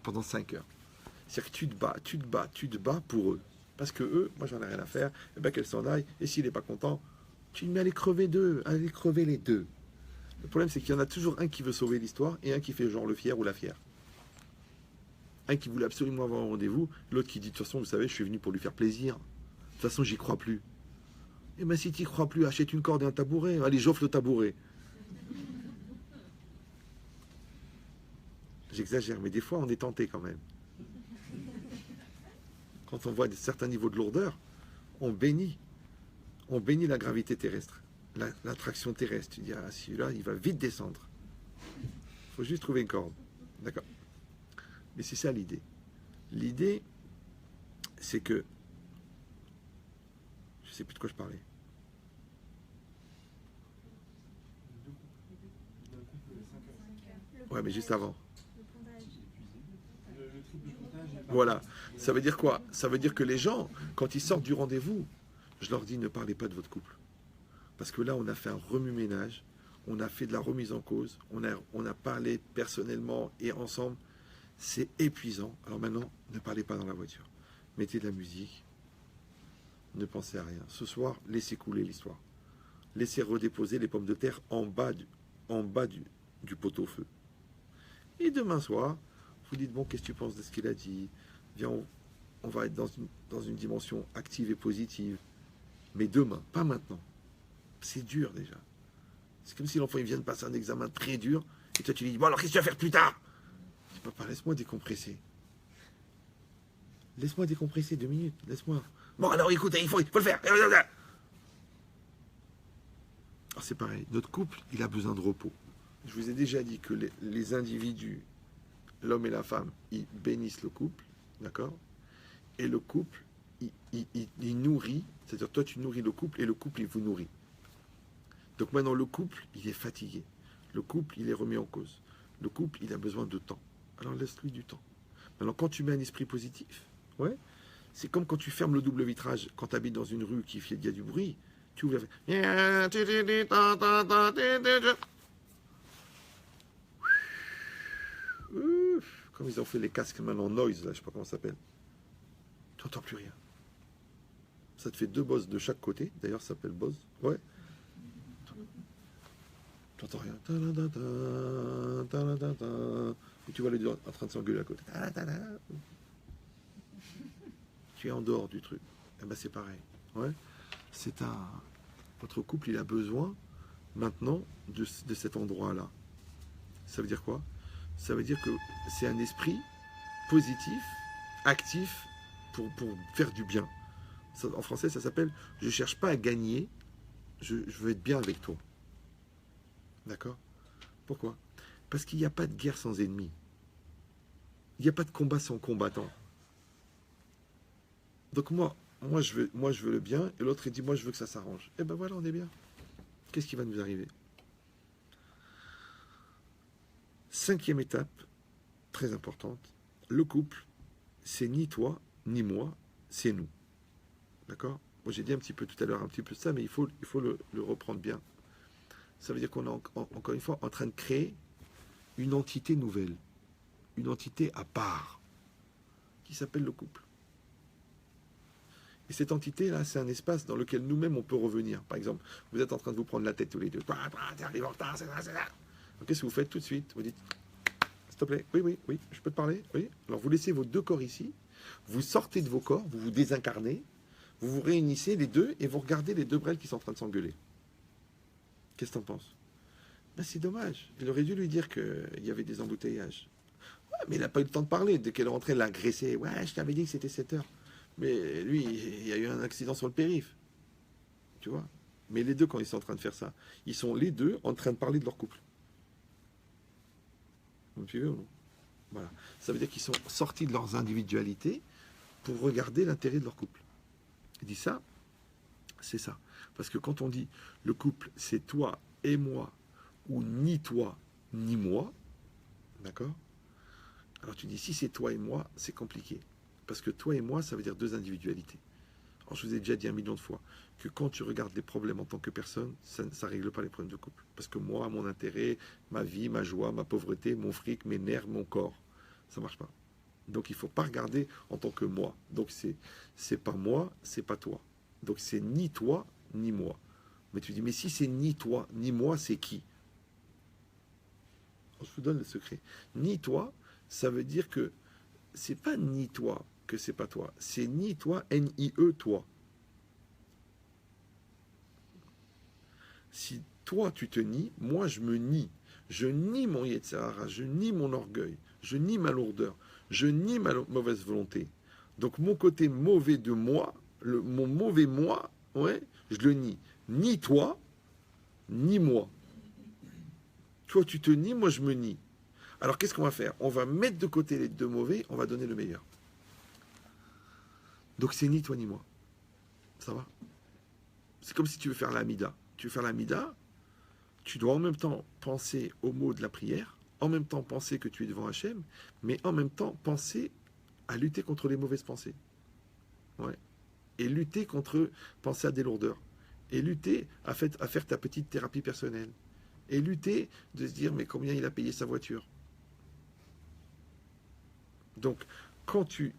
Pendant 5 heures. C'est-à-dire que tu te bats pour eux. Parce que eux, moi j'en ai rien à faire, et bien qu'elles s'en aillent, et s'il n'est pas content, tu le mets à les crever les deux. Le problème c'est qu'il y en a toujours un qui veut sauver l'histoire, et un qui fait genre le fier ou la fière. Un qui voulait absolument avoir un rendez-vous, l'autre qui dit de toute façon, vous savez, je suis venu pour lui faire plaisir. De toute façon, j'y crois plus. Eh bien si tu n'y crois plus, achète une corde et un tabouret, allez, j'offre le tabouret. J'exagère, mais des fois on est tenté quand même. Quand on voit certains niveaux de lourdeur, on bénit la gravité terrestre, l'attraction terrestre. Tu dis, ah, celui-là, il va vite descendre. Il faut juste trouver une corde. D'accord? Mais c'est ça l'idée. L'idée, c'est que... Je ne sais plus de quoi je parlais. Ouais, mais juste avant. Voilà. Ça veut dire quoi? Ça veut dire que les gens, quand ils sortent du rendez-vous, je leur dis ne parlez pas de votre couple. Parce que là, on a fait un remue-ménage, on a fait de la remise en cause, on a parlé personnellement et ensemble. C'est épuisant. Alors maintenant, ne parlez pas dans la voiture. Mettez de la musique, ne pensez à rien. Ce soir, laissez couler l'histoire. Laissez redéposer les pommes de terre en bas du pot-au-feu. Et demain soir, vous dites, bon, qu'est-ce que tu penses de ce qu'il a dit? Viens, on va être dans une dimension active et positive. Mais demain, pas maintenant. C'est dur déjà. C'est comme si l'enfant il vient de passer un examen très dur, et toi tu lui dis, bon alors qu'est-ce que tu vas faire plus tard? Je dis, papa, laisse-moi décompresser. Laisse-moi décompresser 2 minutes, laisse-moi. Bon alors écoute, il faut le faire. Alors c'est pareil, notre couple, il a besoin de repos. Je vous ai déjà dit que les individus, l'homme et la femme, ils bénissent le couple, d'accord? Et le couple, il nourrit, c'est-à-dire toi tu nourris le couple et le couple il vous nourrit. Donc maintenant le couple, il est fatigué. Le couple, il est remis en cause. Le couple, il a besoin de temps. Alors laisse-lui du temps. Maintenant quand tu mets un esprit positif, ouais, c'est comme quand tu fermes le double vitrage, quand tu habites dans une rue qui fait il y a du bruit, tu ouvres la... Comme ils ont fait les casques maintenant noise, là, je sais pas comment ça s'appelle. Tu n'entends plus rien. Ça te fait 2 bosses de chaque côté. D'ailleurs, ça s'appelle boss. Ouais. Tu n'entends rien. Et tu vois les deux en train de s'engueuler à côté. Tu es en dehors du truc. Eh ben c'est pareil. Ouais. Votre couple, il a besoin maintenant de cet endroit-là. Ça veut dire quoi? Ça veut dire que c'est un esprit positif, actif, pour faire du bien. Ça, en français, ça s'appelle « Je ne cherche pas à gagner, je veux être bien avec toi ». D'accord? Pourquoi? Parce qu'il n'y a pas de guerre sans ennemi. Il n'y a pas de combat sans combattant. Donc moi je veux le bien, et l'autre il dit « Moi, je veux que ça s'arrange ». Et ben voilà, on est bien. Qu'est-ce qui va nous arriver? 5e étape, très importante, le couple, c'est ni toi, ni moi, c'est nous. D'accord? Moi j'ai dit un petit peu tout à l'heure, un petit peu ça, mais il faut le reprendre bien. Ça veut dire qu'on est encore une fois en train de créer une entité nouvelle, une entité à part, qui s'appelle le couple. Et cette entité-là, c'est un espace dans lequel nous-mêmes, on peut revenir. Par exemple, vous êtes en train de vous prendre la tête tous les deux. T'es arrivé en retard, c'est ça, c'est ça. Donc, qu'est-ce que vous faites tout de suite? Vous dites, s'il te plaît, oui, oui, oui, je peux te parler? Oui. Alors, vous laissez vos deux corps ici, vous sortez de vos corps, vous vous désincarnez, vous vous réunissez les deux et vous regardez les deux brels qui sont en train de s'engueuler. Qu'est-ce que t'en penses? Ben, c'est dommage. Il aurait dû lui dire qu'il y avait des embouteillages. Ouais, mais il n'a pas eu le temps de parler. Dès qu'elle est rentrée, elle l'a agressé. Ouais, je t'avais dit que c'était 7 heures. Mais lui, il y a eu un accident sur le périph'. Tu vois? Mais les deux, quand ils sont en train de faire ça, ils sont les deux en train de parler de leur couple. Vous me suivez ou non? Voilà. Ça veut dire qu'ils sont sortis de leurs individualités pour regarder l'intérêt de leur couple. Il dit ça, c'est ça. Parce que quand on dit le couple, c'est toi et moi, ou ni toi, ni moi, d'accord? Alors tu dis, si c'est toi et moi, c'est compliqué. Parce que toi et moi, ça veut dire deux individualités. Alors je vous ai déjà dit 1 million de fois que quand tu regardes les problèmes en tant que personne, ça ne règle pas les problèmes de couple. Parce que moi, mon intérêt, ma vie, ma joie, ma pauvreté, mon fric, mes nerfs, mon corps, ça ne marche pas. Donc il ne faut pas regarder en tant que moi. Donc c'est pas moi, c'est pas toi. Donc c'est ni toi, ni moi. Mais tu dis, mais si c'est ni toi, ni moi, c'est qui? Alors, je vous donne le secret. Ni toi, ça veut dire que c'est pas ni toi que c'est pas toi. C'est ni toi, N-I-E, toi. Si toi tu te nies, moi je me nie. Je nie mon Yetzirah, je nie mon orgueil, je nie ma lourdeur, je nie ma mauvaise volonté. Donc mon côté mauvais de moi, mon mauvais moi, ouais, je le nie. Ni toi, ni moi. Toi tu te nies, moi je me nie. Alors qu'est-ce qu'on va faire? On va mettre de côté les deux mauvais, on va donner le meilleur. Donc c'est ni toi ni moi. Ça va? C'est comme si tu veux faire l'amida. Tu veux faire l'amida, tu dois en même temps penser aux mots de la prière, en même temps penser que tu es devant Hachem, mais en même temps penser à lutter contre les mauvaises pensées. Ouais. Et lutter contre, penser à des lourdeurs. Et lutter à faire ta petite thérapie personnelle. Et lutter de se dire, mais combien il a payé sa voiture? Donc, quand tu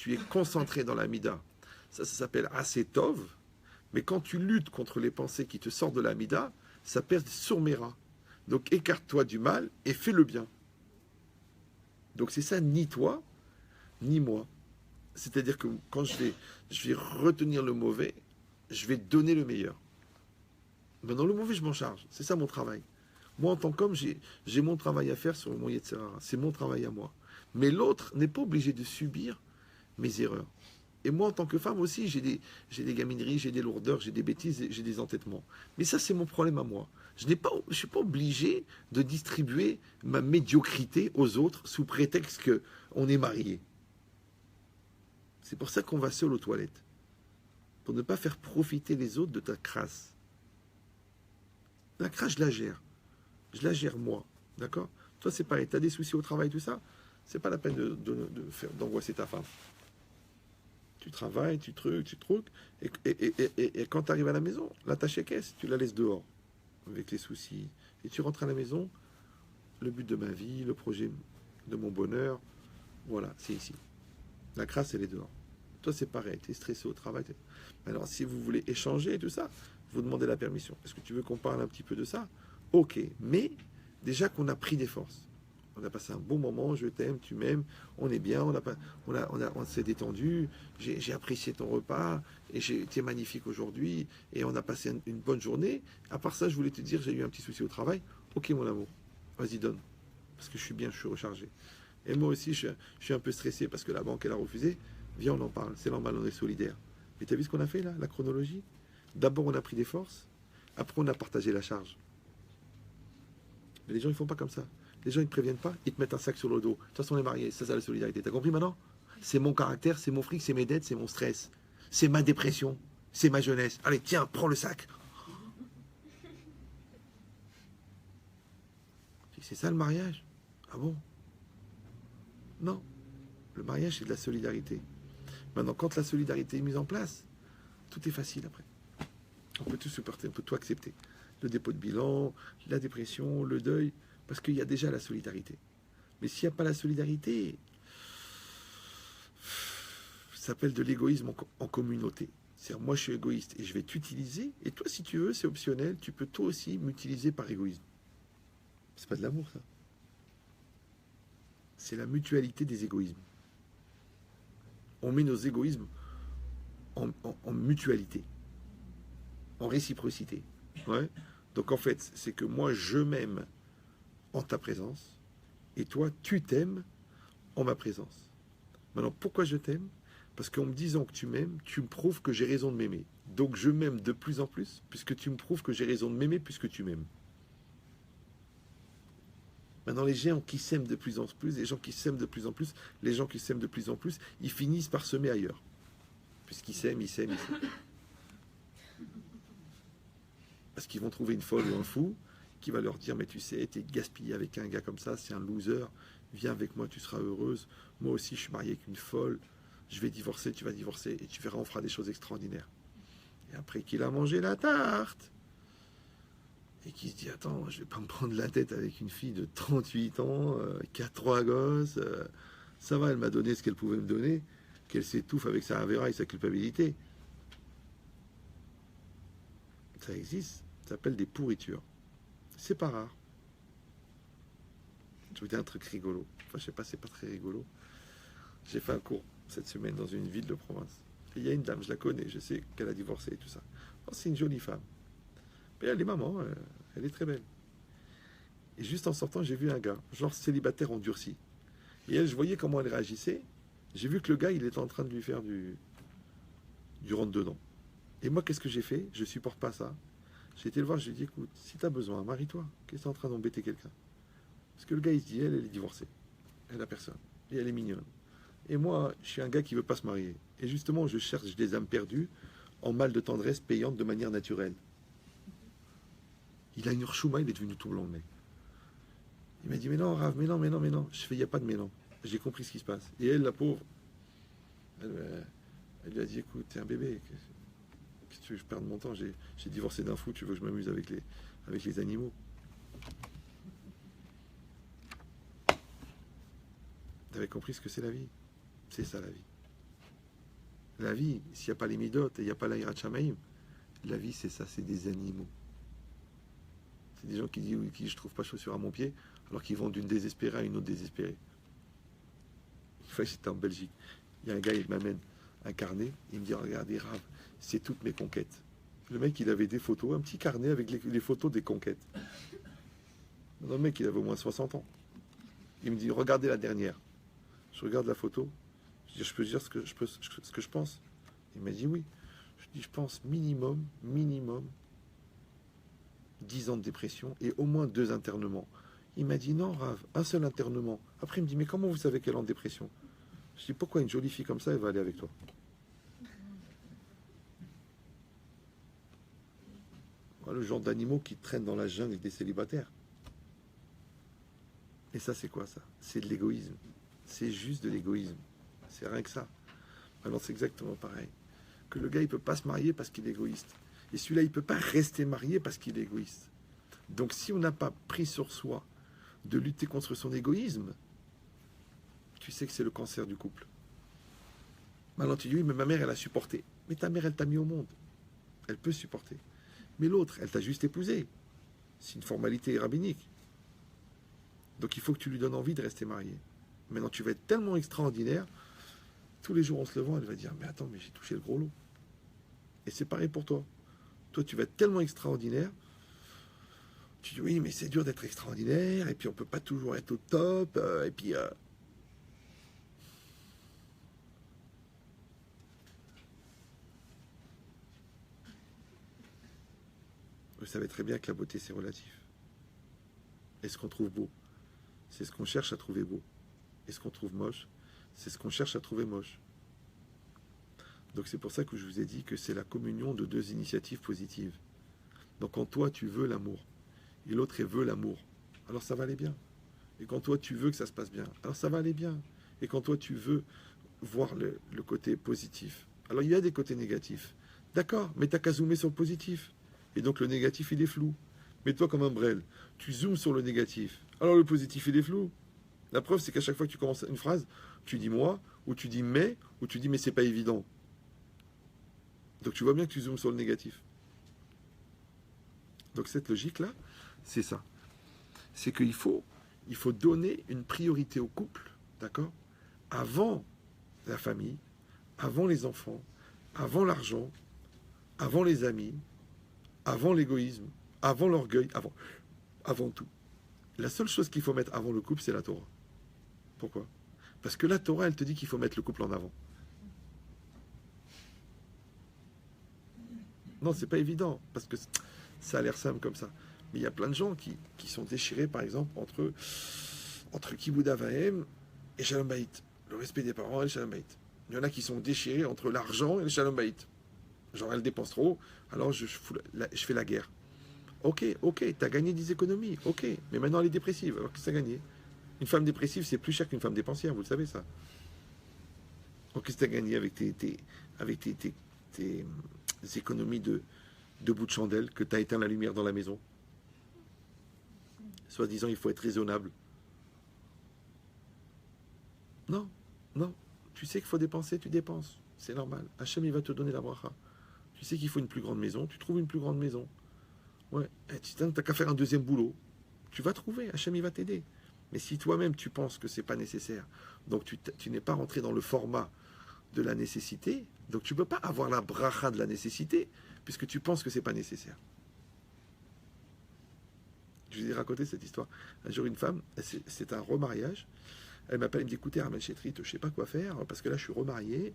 es concentré dans l'amida, ça s'appelle Asetov, mais quand tu luttes contre les pensées qui te sortent de l'amida, ça perd surmera. Donc écarte-toi du mal et fais le bien. Donc c'est ça, ni toi, ni moi. C'est-à-dire que quand je vais retenir le mauvais, je vais donner le meilleur. Maintenant, le mauvais, je m'en charge. C'est ça mon travail. Moi, en tant qu'homme, j'ai mon travail à faire sur mon Yetzirah. C'est mon travail à moi. Mais l'autre n'est pas obligé de subir mes erreurs. Et moi, en tant que femme aussi, j'ai des gamineries, j'ai des lourdeurs, j'ai des bêtises, j'ai des entêtements. Mais ça, c'est mon problème à moi. Je ne suis pas obligé de distribuer ma médiocrité aux autres sous prétexte qu'on est marié. C'est pour ça qu'on va seul aux toilettes. Pour ne pas faire profiter les autres de ta crasse. La crasse, je la gère. Je la gère moi. D'accord? Toi, c'est pareil. Tu as des soucis au travail, tout ça. C'est pas la peine d'angoisser ta femme. Tu travailles, tu trucs, et quand tu arrives à la maison, là, ta caisse, tu la laisses dehors, avec les soucis. Et tu rentres à la maison, le but de ma vie, le projet de mon bonheur, voilà, c'est ici. La crasse, elle est dehors. Toi, c'est pareil, tu es stressé au travail. Alors, si vous voulez échanger et tout ça, vous demandez la permission. Est-ce que tu veux qu'on parle un petit peu de ça? Ok, mais déjà qu'on a pris des forces. On a passé un bon moment, je t'aime, tu m'aimes, on est bien, on s'est détendu, j'ai apprécié ton repas, et tu es magnifique aujourd'hui, et on a passé une bonne journée. À part ça, je voulais te dire, j'ai eu un petit souci au travail. Ok, mon amour, vas-y, donne. Parce que je suis bien, je suis rechargé. Et moi aussi, je suis un peu stressé parce que la banque, elle a refusé. Viens, on en parle, c'est normal, on est solidaire. Mais tu as vu ce qu'on a fait là, la chronologie? D'abord, on a pris des forces, après, on a partagé la charge. Mais les gens, ils font pas comme ça. Les gens, ils ne te préviennent pas, ils te mettent un sac sur le dos. De toute façon, on est mariés, c'est ça la solidarité. T'as compris maintenant? C'est mon caractère, c'est mon fric, c'est mes dettes, c'est mon stress. C'est ma dépression, c'est ma jeunesse. Allez, tiens, prends le sac. C'est ça le mariage? Ah bon? Non. Le mariage, c'est de la solidarité. Maintenant, quand la solidarité est mise en place, tout est facile après. On peut tout supporter, on peut tout accepter. Le dépôt de bilan, la dépression, le deuil, parce qu'il y a déjà la solidarité. Mais s'il n'y a pas la solidarité, Ça s'appelle de l'égoïsme en communauté. C'est-à-dire, moi, je suis égoïste et je vais t'utiliser. Et toi, si tu veux, c'est optionnel. Tu peux toi aussi m'utiliser par égoïsme. C'est pas de l'amour, ça. C'est la mutualité des égoïsmes. On met nos égoïsmes en mutualité, en réciprocité. Ouais. Donc en fait, c'est que moi, je m'aime en ta présence, et toi, tu t'aimes en ma présence. Maintenant, pourquoi je t'aime? Parce qu'en me disant que tu m'aimes, tu me prouves que j'ai raison de m'aimer. Donc je m'aime de plus en plus, puisque tu me prouves que j'ai raison de m'aimer, puisque tu m'aimes. Maintenant, les gens qui s'aiment de plus en plus, les gens qui s'aiment de plus en plus, les gens qui s'aiment de plus en plus, ils finissent par semer ailleurs. Puisqu'ils s'aiment, ils s'aiment, ils s'aiment. Parce qu'ils vont trouver une folle ou un fou qui va leur dire, mais tu sais, t'es gaspillé avec un gars comme ça, c'est un loser, viens avec moi, tu seras heureuse. Moi aussi, je suis marié avec une folle, je vais divorcer, tu vas divorcer, et tu verras, on fera des choses extraordinaires. Et après qu'il a mangé la tarte, et qui se dit, attends, je vais pas me prendre la tête avec une fille de 38 ans, qui a 3 gosses, ça va, elle m'a donné ce qu'elle pouvait me donner, qu'elle s'étouffe avec sa avéra et sa culpabilité. Ça existe, ça s'appelle des pourritures. C'est pas rare. Je vous dis un truc rigolo. Enfin, je sais pas, c'est pas très rigolo. J'ai fait un cours cette semaine dans une ville de province. Et il y a une dame, je la connais, je sais qu'elle a divorcé et tout ça. Oh, c'est une jolie femme. Mais elle est maman, elle est très belle. Et juste en sortant, j'ai vu un gars, genre célibataire endurci. Et elle, je voyais comment elle réagissait. J'ai vu que le gars, il était en train de lui faire du rentre-dedans. Et moi, qu'est-ce que j'ai fait? Je supporte pas ça. J'ai été le voir, je lui ai dit, écoute, si tu as besoin, marie-toi. Qu'est-ce que tu es en train d'embêter quelqu'un? Parce que le gars, il se dit, elle est divorcée. Elle a personne. Et elle est mignonne. Et moi, je suis un gars qui veut pas se marier. Et justement, je cherche des âmes perdues en mal de tendresse payante de manière naturelle. Il a une chouma, il est devenu tout blanc, le mec. Il m'a dit, mais non, Rav, mais non, mais non, mais non. Je fais, il n'y a pas de mais non. J'ai compris ce qui se passe. Et elle, la pauvre, elle lui a dit, écoute, t'es un bébé. Qu'est-ce que tu veux que je perde mon temps? J'ai divorcé d'un fou, tu veux que je m'amuse avec les animaux? Vous avez compris ce que c'est la vie? C'est ça la vie. La vie, s'il n'y a pas les midot et il n'y a pas l'Aïrat Shamaïm, la vie c'est ça, c'est des animaux. C'est des gens qui disent, oui, qui je trouve pas chaussures à mon pied, alors qu'ils vont d'une désespérée à une autre désespérée. Une fois j'étais en Belgique, il y a un gars, il m'amène un carnet, il me dit, regardez Rav, c'est toutes mes conquêtes. Le mec, il avait des photos, un petit carnet avec les photos des conquêtes. Le mec, il avait au moins 60 ans. Il me dit, regardez la dernière. Je regarde la photo, je dis, je peux dire ce que je pense. Il m'a dit oui. Je dis, je pense minimum 10 ans de dépression et au moins 2 internements. Il m'a dit, non, Rav, un seul internement. Après, il me dit, mais comment vous savez qu'elle est en dépression? Je dis, pourquoi une jolie fille comme ça, elle va aller avec toi? Voilà le genre d'animaux qui traînent dans la jungle des célibataires. Et ça, c'est quoi ça? C'est de l'égoïsme. C'est juste de l'égoïsme. C'est rien que ça. Alors c'est exactement pareil. Que le gars, il peut pas se marier parce qu'il est égoïste. Et celui-là, il peut pas rester marié parce qu'il est égoïste. Donc si on n'a pas pris sur soi de lutter contre son égoïsme, tu sais que c'est le cancer du couple. Maintenant tu dis, oui, mais ma mère, elle a supporté. Mais ta mère, elle t'a mis au monde. Elle peut supporter. Mais l'autre, elle t'a juste épousé. C'est une formalité rabbinique. Donc il faut que tu lui donnes envie de rester marié. Maintenant, tu vas être tellement extraordinaire, tous les jours en se levant, elle va dire, mais attends, mais j'ai touché le gros lot. Et c'est pareil pour toi. Toi, tu vas être tellement extraordinaire, tu dis, oui, mais c'est dur d'être extraordinaire, et puis on ne peut pas toujours être au top, et puis... Vous savez très bien que la beauté, c'est relatif. Et ce qu'on trouve beau, c'est ce qu'on cherche à trouver beau. Et ce qu'on trouve moche, c'est ce qu'on cherche à trouver moche. Donc c'est pour ça que je vous ai dit que c'est la communion de 2 initiatives positives. Donc quand toi tu veux l'amour, et l'autre elle veut l'amour, alors ça va aller bien. Et quand toi tu veux que ça se passe bien, alors ça va aller bien. Et quand toi tu veux voir le côté positif, alors il y a des côtés négatifs. D'accord, mais t'as qu'à zoomer sur le positif. Et donc le négatif il est flou. Mais toi comme un brel, tu zoomes sur le négatif. Alors le positif il est flou. La preuve, c'est qu'à chaque fois que tu commences une phrase, tu dis moi, ou tu dis mais, ou tu dis mais c'est pas évident. Donc tu vois bien que tu zoomes sur le négatif. Donc cette logique-là, c'est ça. C'est il faut donner une priorité au couple, d'accord, avant la famille, avant les enfants, avant l'argent, avant les amis, avant l'égoïsme, avant l'orgueil, avant tout. La seule chose qu'il faut mettre avant le couple, c'est la Torah. Pourquoi? Parce que la Torah, elle te dit qu'il faut mettre le couple en avant. Non, c'est pas évident, parce que ça a l'air simple comme ça. Mais il y a plein de gens qui sont déchirés, par exemple, entre Kibbout Avahem et Shalom Bayit. Le respect des parents et le Shalom Bayit. Il y en a qui sont déchirés entre l'argent et le Shalom Bayit. Genre, elle dépense trop, alors je fais la guerre. Ok, t'as gagné des économies, ok, mais maintenant elle est dépressive, alors qu'est-ce que t'as gagné? Une femme dépressive, c'est plus cher qu'une femme dépensière, vous le savez ça. Donc qu'est-ce que t'as gagné avec tes économies de bout de chandelle, que t'as éteint la lumière dans la maison? Soi-disant, il faut être raisonnable. Non, non, tu sais qu'il faut dépenser, tu dépenses, c'est normal. Hachem, il va te donner la bracha. Tu sais qu'il faut une plus grande maison, tu trouves une plus grande maison. Ouais, tu n'as qu'à faire un deuxième boulot. Tu vas trouver, Hachem il va t'aider. Mais si toi-même tu penses que c'est pas nécessaire, donc tu n'es pas rentré dans le format de la nécessité, donc tu ne peux pas avoir la bracha de la nécessité, puisque tu penses que c'est pas nécessaire. Je vous ai raconté cette histoire. Un jour, une femme, c'est un remariage. Elle m'appelle, elle me dit écoutez, Armel Chetrit, je sais pas quoi faire, parce que là je suis remarié.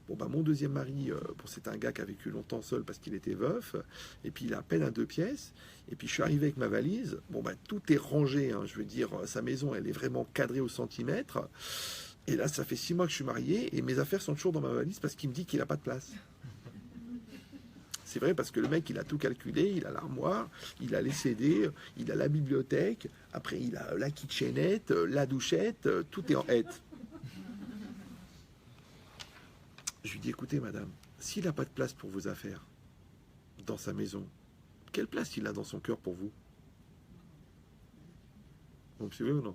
Bon, bah, mon deuxième mari, c'est un gars qui a vécu longtemps seul parce qu'il était veuf, et puis il a à peine un 2 pièces, et puis je suis arrivé avec ma valise. Bon, bah, tout est rangé, hein, je veux dire, sa maison, elle est vraiment cadrée au centimètre. Et là, ça fait 6 mois que je suis marié, et mes affaires sont toujours dans ma valise parce qu'il me dit qu'il n'a pas de place. C'est vrai parce que le mec, il a tout calculé, il a l'armoire, il a les CD, il a la bibliothèque, après il a la kitchenette, la douchette, tout est en hête. Je lui dis, écoutez madame, s'il n'a pas de place pour vos affaires dans sa maison, quelle place il a dans son cœur pour vous? Vous me suivez ou non?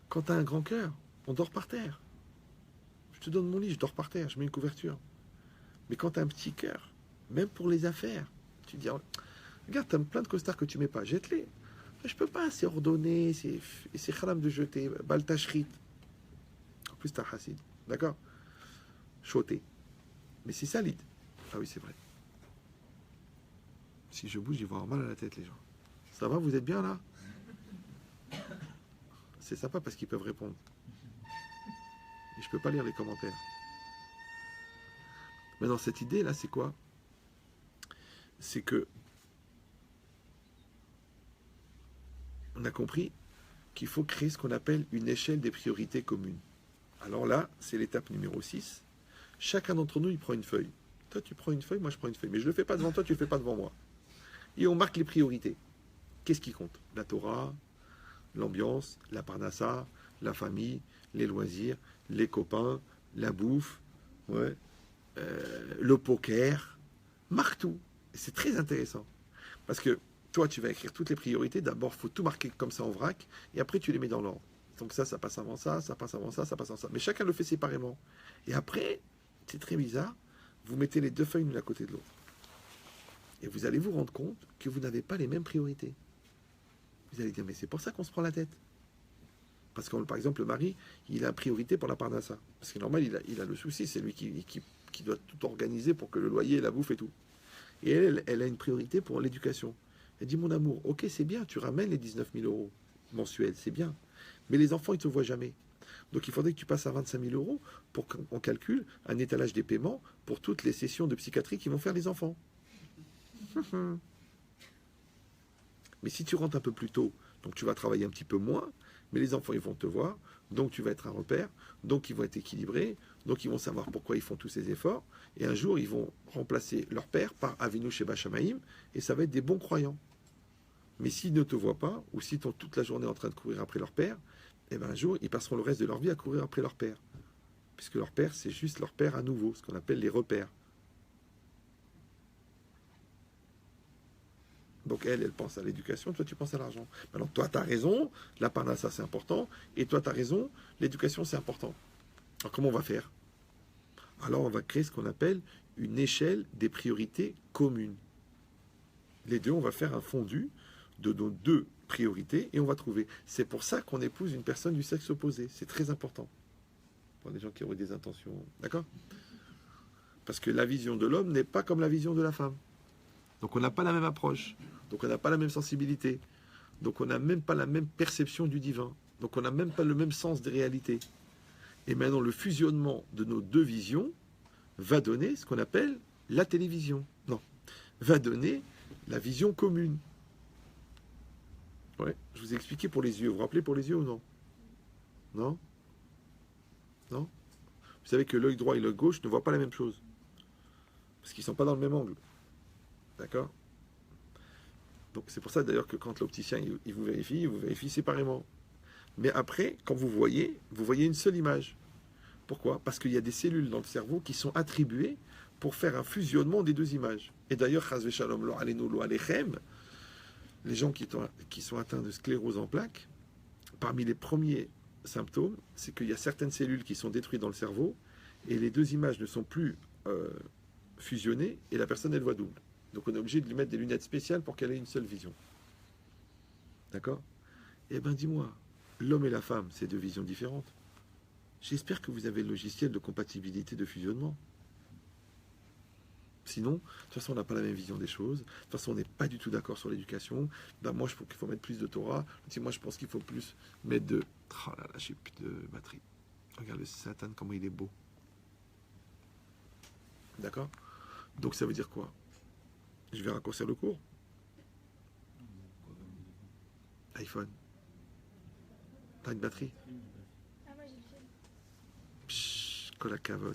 Quand tu as un grand cœur, on dort par terre. Je te donne mon lit, je dors par terre, je mets une couverture. Mais quand tu as un petit cœur, même pour les affaires, tu dis, regarde, tu as plein de costards que tu mets pas, jette-les. Je peux pas, c'est ordonné, c'est khalam de jeter, baltachrit. En plus, tu as chassid, d'accord? Choté. Mais c'est salide. Ah oui, c'est vrai. Si je bouge, ils vont avoir mal à la tête, les gens. Ça va, vous êtes bien là? C'est sympa parce qu'ils peuvent répondre. Et je peux pas lire les commentaires. Maintenant, cette idée-là, c'est quoi? C'est que on a compris qu'il faut créer ce qu'on appelle une échelle des priorités communes. Alors là, c'est l'étape numéro 6. Chacun d'entre nous, il prend une feuille. Toi, tu prends une feuille, moi, je prends une feuille. Mais je ne le fais pas devant toi, tu ne le fais pas devant moi. Et on marque les priorités. Qu'est-ce qui compte? La Torah, l'ambiance, la parnassa, la famille, les loisirs, les copains, la bouffe, ouais. Le poker, marque tout. Et c'est très intéressant. Parce que toi, tu vas écrire toutes les priorités. D'abord, il faut tout marquer comme ça en vrac. Et après, tu les mets dans l'ordre. Donc ça passe avant ça, ça passe avant ça, ça passe avant ça. Mais chacun le fait séparément. Et après, c'est très bizarre, vous mettez les deux feuilles l'une à côté de l'autre. Et vous allez vous rendre compte que vous n'avez pas les mêmes priorités. Vous allez dire, mais c'est pour ça qu'on se prend la tête. Parce que, par exemple, le mari, il a priorité pour la parnassa. Parce que normal, il a le souci, c'est lui qui doit tout organiser pour que le loyer, la bouffe et tout. Et elle a une priorité pour l'éducation. Elle dit, mon amour, ok, c'est bien, tu ramènes les 19 000 euros mensuels, c'est bien. Mais les enfants, ils ne te voient jamais. Donc il faudrait que tu passes à 25 000 euros pour qu'on calcule un étalage des paiements pour toutes les sessions de psychiatrie qui vont faire les enfants. Mais si tu rentres un peu plus tôt, donc tu vas travailler un petit peu moins, mais les enfants, ils vont te voir, donc tu vas être un repère, donc ils vont être équilibrés, donc ils vont savoir pourquoi ils font tous ces efforts, et un jour, ils vont remplacer leur père par Avinu Sheba Shamayim, et ça va être des bons croyants. Mais s'ils ne te voient pas, ou s'ils sont toute la journée en train de courir après leur père, eh bien un jour, ils passeront le reste de leur vie à courir après leur père. Puisque leur père, c'est juste leur père à nouveau, ce qu'on appelle les repères. Donc elle pense à l'éducation, toi tu penses à l'argent. Maintenant, toi tu as raison, la parnassa c'est important, et toi tu as raison, l'éducation c'est important. Alors comment on va faire? Alors on va créer ce qu'on appelle une échelle des priorités communes. Les deux, on va faire un fondu de nos deux priorités et on va trouver. C'est pour ça qu'on épouse une personne du sexe opposé. C'est très important. Pour des gens qui auraient des intentions. D'accord? Parce que la vision de l'homme n'est pas comme la vision de la femme. Donc on n'a pas la même approche. Donc on n'a pas la même sensibilité. Donc on n'a même pas la même perception du divin. Donc on n'a même pas le même sens des réalités. Et maintenant le fusionnement de nos deux visions va donner ce qu'on appelle la télévision. Non. Va donner la vision commune. Ouais, je vous ai expliqué pour les yeux. Vous vous rappelez pour les yeux ou non? Non? Non? Vous savez que l'œil droit et l'œil gauche ne voient pas la même chose. Parce qu'ils ne sont pas dans le même angle. D'accord? Donc c'est pour ça d'ailleurs que quand l'opticien il vous vérifie séparément. Mais après, quand vous voyez une seule image. Pourquoi? Parce qu'il y a des cellules dans le cerveau qui sont attribuées pour faire un fusionnement des deux images. Et d'ailleurs, Chazve Shalom lo alenu lo alechem, les gens qui sont atteints de sclérose en plaques, parmi les premiers symptômes, c'est qu'il y a certaines cellules qui sont détruites dans le cerveau et les deux images ne sont plus fusionnées et la personne elle voit double. Donc on est obligé de lui mettre des lunettes spéciales pour qu'elle ait une seule vision. D'accord? Eh bien dis-moi, l'homme et la femme, c'est deux visions différentes. J'espère que vous avez le logiciel de compatibilité de fusionnement. Sinon, de toute façon, on n'a pas la même vision des choses. De toute façon, on n'est pas du tout d'accord sur l'éducation. Ben, moi, je trouve qu'il faut mettre plus de Torah. Moi, je pense qu'il faut plus mettre de... Oh là là, j'ai plus de batterie. Regarde le Satan, comment il est beau. D'accord? Donc, ça veut dire quoi? Je vais raccourcir le cours. iPhone. T'as une batterie? Ah, moi j'ai le film. Pshh, kolakavot.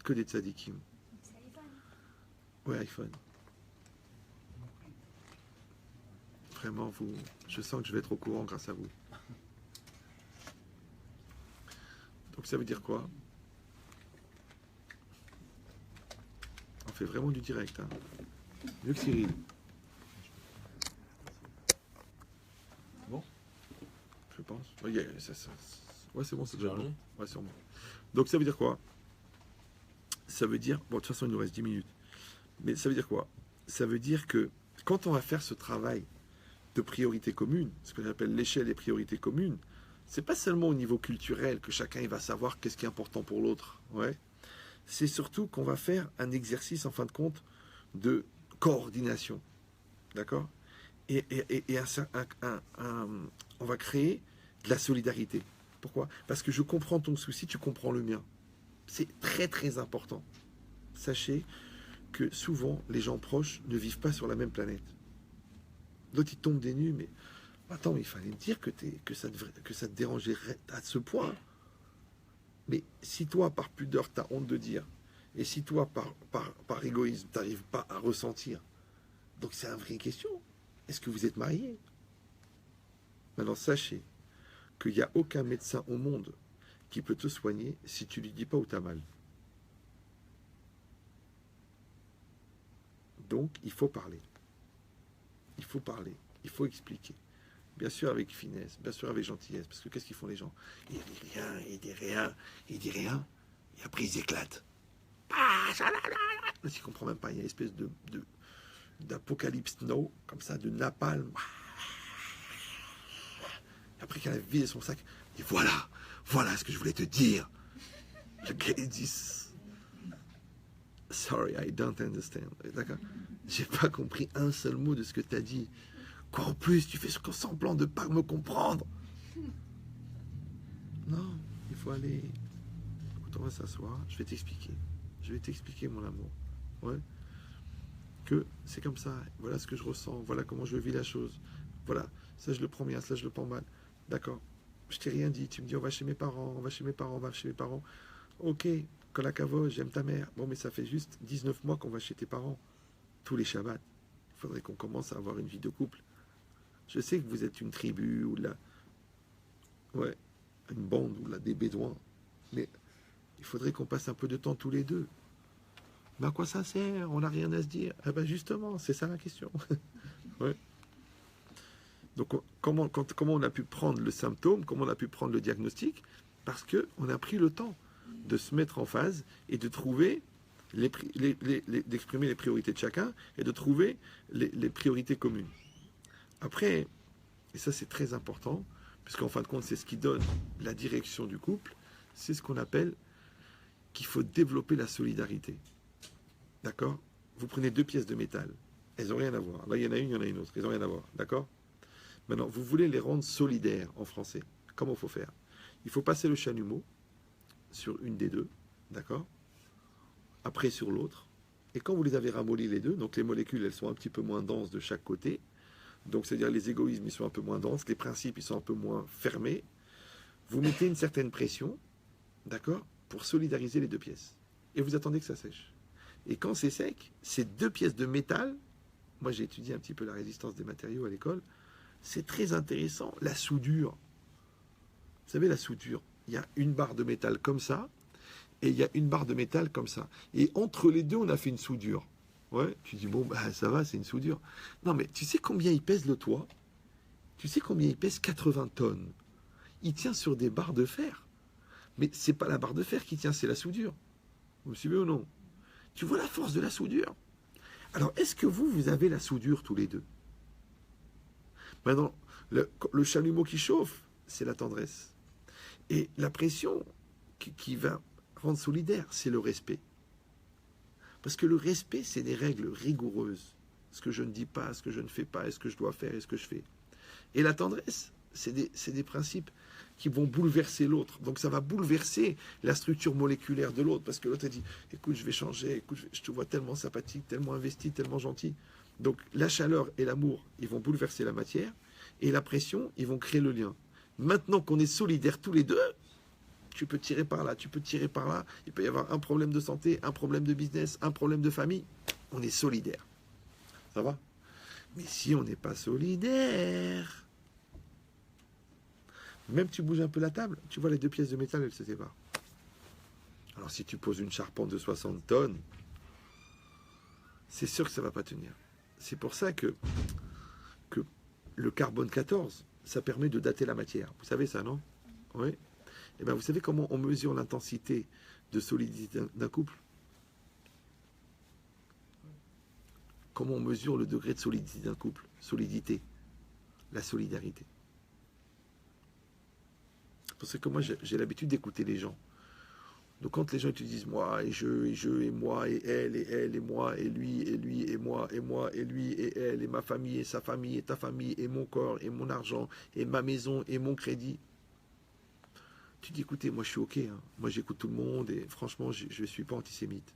Que des tzadikim. C'est iPhone. Ouais, iPhone. Vraiment, je sens que je vais être au courant grâce à vous. Donc ça veut dire quoi? On fait vraiment du direct. Hein. Mieux que Cyril. Bon. Je pense. Ouais, ouais, c'est bon, c'est déjà bon. Ouais, sûrement. Donc ça veut dire quoi? Ça veut dire... Bon, de toute façon, il nous reste 10 minutes. Mais ça veut dire quoi? Ça veut dire que quand on va faire ce travail de priorité commune, ce que j'appelle l'échelle des priorités communes, c'est pas seulement au niveau culturel que chacun il va savoir qu'est-ce qui est important pour l'autre. Ouais. C'est surtout qu'on va faire un exercice, en fin de compte, de coordination. D'accord? Et on va créer de la solidarité. Pourquoi? Parce que je comprends ton souci, tu comprends le mien. C'est très très important. Sachez que souvent, les gens proches ne vivent pas sur la même planète. L'autre, il tombe des nues, mais attends, il fallait me dire que ça te dérangeait à ce point. Mais si toi, par pudeur, tu as honte de dire, et si toi, par égoïsme, tu n'arrives pas à ressentir, donc c'est une vraie question. Est-ce que vous êtes mariés? Maintenant, sachez qu'il n'y a aucun médecin au monde qui peut te soigner si tu ne lui dis pas où tu as mal. Donc, il faut parler. Il faut parler. Il faut expliquer. Bien sûr avec finesse, bien sûr avec gentillesse. Parce que qu'est-ce qu'ils font les gens? Ils disent rien, ils disent rien, ils disent rien. Et après, ils éclatent. Ils ne comprennent même pas. Il y a une espèce d'apocalypse now, comme ça, de napalm. Et après, qu'elle a vidé son sac, il dit voilà ce que je voulais te dire. Le gars, il dit sorry, I don't understand. D'accord? J'ai pas compris un seul mot de ce que tu as dit. Quoi en plus, tu fais semblant de pas me comprendre. Non, il faut aller. Écoute, on va s'asseoir, je vais t'expliquer. Je vais t'expliquer, mon amour. Ouais. Que c'est comme ça. Voilà ce que je ressens. Voilà comment je vis la chose. Voilà. Ça, je le prends bien. Ça, je le prends mal. D'accord. Je t'ai rien dit. Tu me dis, on va chez mes parents. On va chez mes parents. On va chez mes parents. Ok. Kolakavo, j'aime ta mère. Bon, mais ça fait juste 19 mois qu'on va chez tes parents. Tous les Shabbats. Il faudrait qu'on commence à avoir une vie de couple. Je sais que vous êtes une tribu ou ouais, une bande ou des bédouins. Mais il faudrait qu'on passe un peu de temps tous les deux. Mais à quoi ça sert? On n'a rien à se dire. Eh ben justement, c'est ça la question. Ouais. Donc comment on a pu prendre le symptôme, comment on a pu prendre le diagnostic? Parce qu'on a pris le temps de se mettre en phase et de trouver d'exprimer les priorités de chacun et de trouver les priorités communes. Après, et ça c'est très important, puisqu'en fin de compte c'est ce qui donne la direction du couple, c'est ce qu'on appelle qu'il faut développer la solidarité. D'accord? Vous prenez deux pièces de métal, elles n'ont rien à voir. Là il y en a une, il y en a une autre, elles n'ont rien à voir. D'accord? Maintenant, vous voulez les rendre solidaires en français. Comment il faut faire? Il faut passer le chalumeau sur une des deux, d'accord? Après sur l'autre. Et quand vous les avez ramollis les deux, donc les molécules, elles sont un petit peu moins denses de chaque côté. Donc, c'est-à-dire les égoïsmes, ils sont un peu moins denses, les principes, ils sont un peu moins fermés. Vous mettez une certaine pression, d'accord, pour solidariser les deux pièces. Et vous attendez que ça sèche. Et quand c'est sec, ces deux pièces de métal, moi j'ai étudié un petit peu la résistance des matériaux à l'école, c'est très intéressant, la soudure. Vous savez, la soudure, il y a une barre de métal comme ça, et il y a une barre de métal comme ça. Et entre les deux, on a fait une soudure. Ouais, tu dis, bon, bah, ça va, c'est une soudure. Non, mais tu sais combien il pèse le toit? Tu sais combien il pèse? 80 tonnes. Il tient sur des barres de fer. Mais c'est pas la barre de fer qui tient, c'est la soudure. Vous me suivez ou non? Tu vois la force de la soudure? Alors, est-ce que vous avez la soudure tous les deux? Maintenant, le chalumeau qui chauffe, c'est la tendresse. Et la pression qui va rendre solidaire, c'est le respect. Parce que le respect, c'est des règles rigoureuses. Ce que je ne dis pas, ce que je ne fais pas, est-ce que je dois faire, est-ce que je fais. Et la tendresse, c'est des principes qui vont bouleverser l'autre. Donc ça va bouleverser la structure moléculaire de l'autre. Parce que l'autre a dit, écoute, je vais changer, écoute, je te vois tellement sympathique, tellement investi, tellement gentil. Donc la chaleur et l'amour, ils vont bouleverser la matière. Et la pression, ils vont créer le lien. Maintenant qu'on est solidaires tous les deux, tu peux tirer par là, tu peux tirer par là. Il peut y avoir un problème de santé, un problème de business, un problème de famille. On est solidaire. Ça va? Mais si on n'est pas solidaire, même tu bouges un peu la table, tu vois les deux pièces de métal, elles se séparent. Alors si tu poses une charpente de 60 tonnes, c'est sûr que ça ne va pas tenir. C'est pour ça que le carbone 14, ça permet de dater la matière. Vous savez ça, non? Oui. Eh bien, vous savez comment on mesure l'intensité de solidité d'un couple? Comment on mesure le degré de solidité d'un couple? Solidité. La solidarité. Parce que moi, j'ai l'habitude d'écouter les gens. Donc, quand les gens te disent moi, et je, et moi, et elle, et moi, et lui, et moi, et lui, et elle, et ma famille, et sa famille, et ta famille, et mon corps, et mon argent, et ma maison, et mon crédit. Tu dis, écoutez, moi je suis ok, hein. Moi j'écoute tout le monde et franchement je ne suis pas antisémite.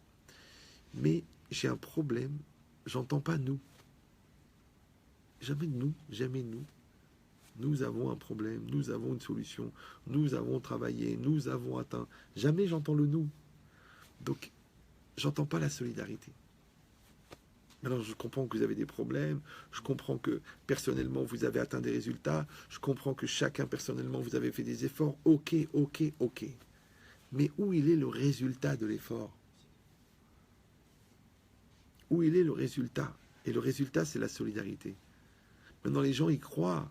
Mais j'ai un problème, j'entends pas nous. Jamais nous, jamais nous. Nous avons un problème, nous avons une solution, nous avons travaillé, nous avons atteint. Jamais j'entends le nous. Donc, j'entends pas la solidarité. Maintenant, je comprends que vous avez des problèmes, je comprends que personnellement vous avez atteint des résultats, je comprends que chacun personnellement vous avez fait des efforts, ok. Mais où il est le résultat de l'effort? Où il est le résultat? Et le résultat, c'est la solidarité. Maintenant, les gens y croient,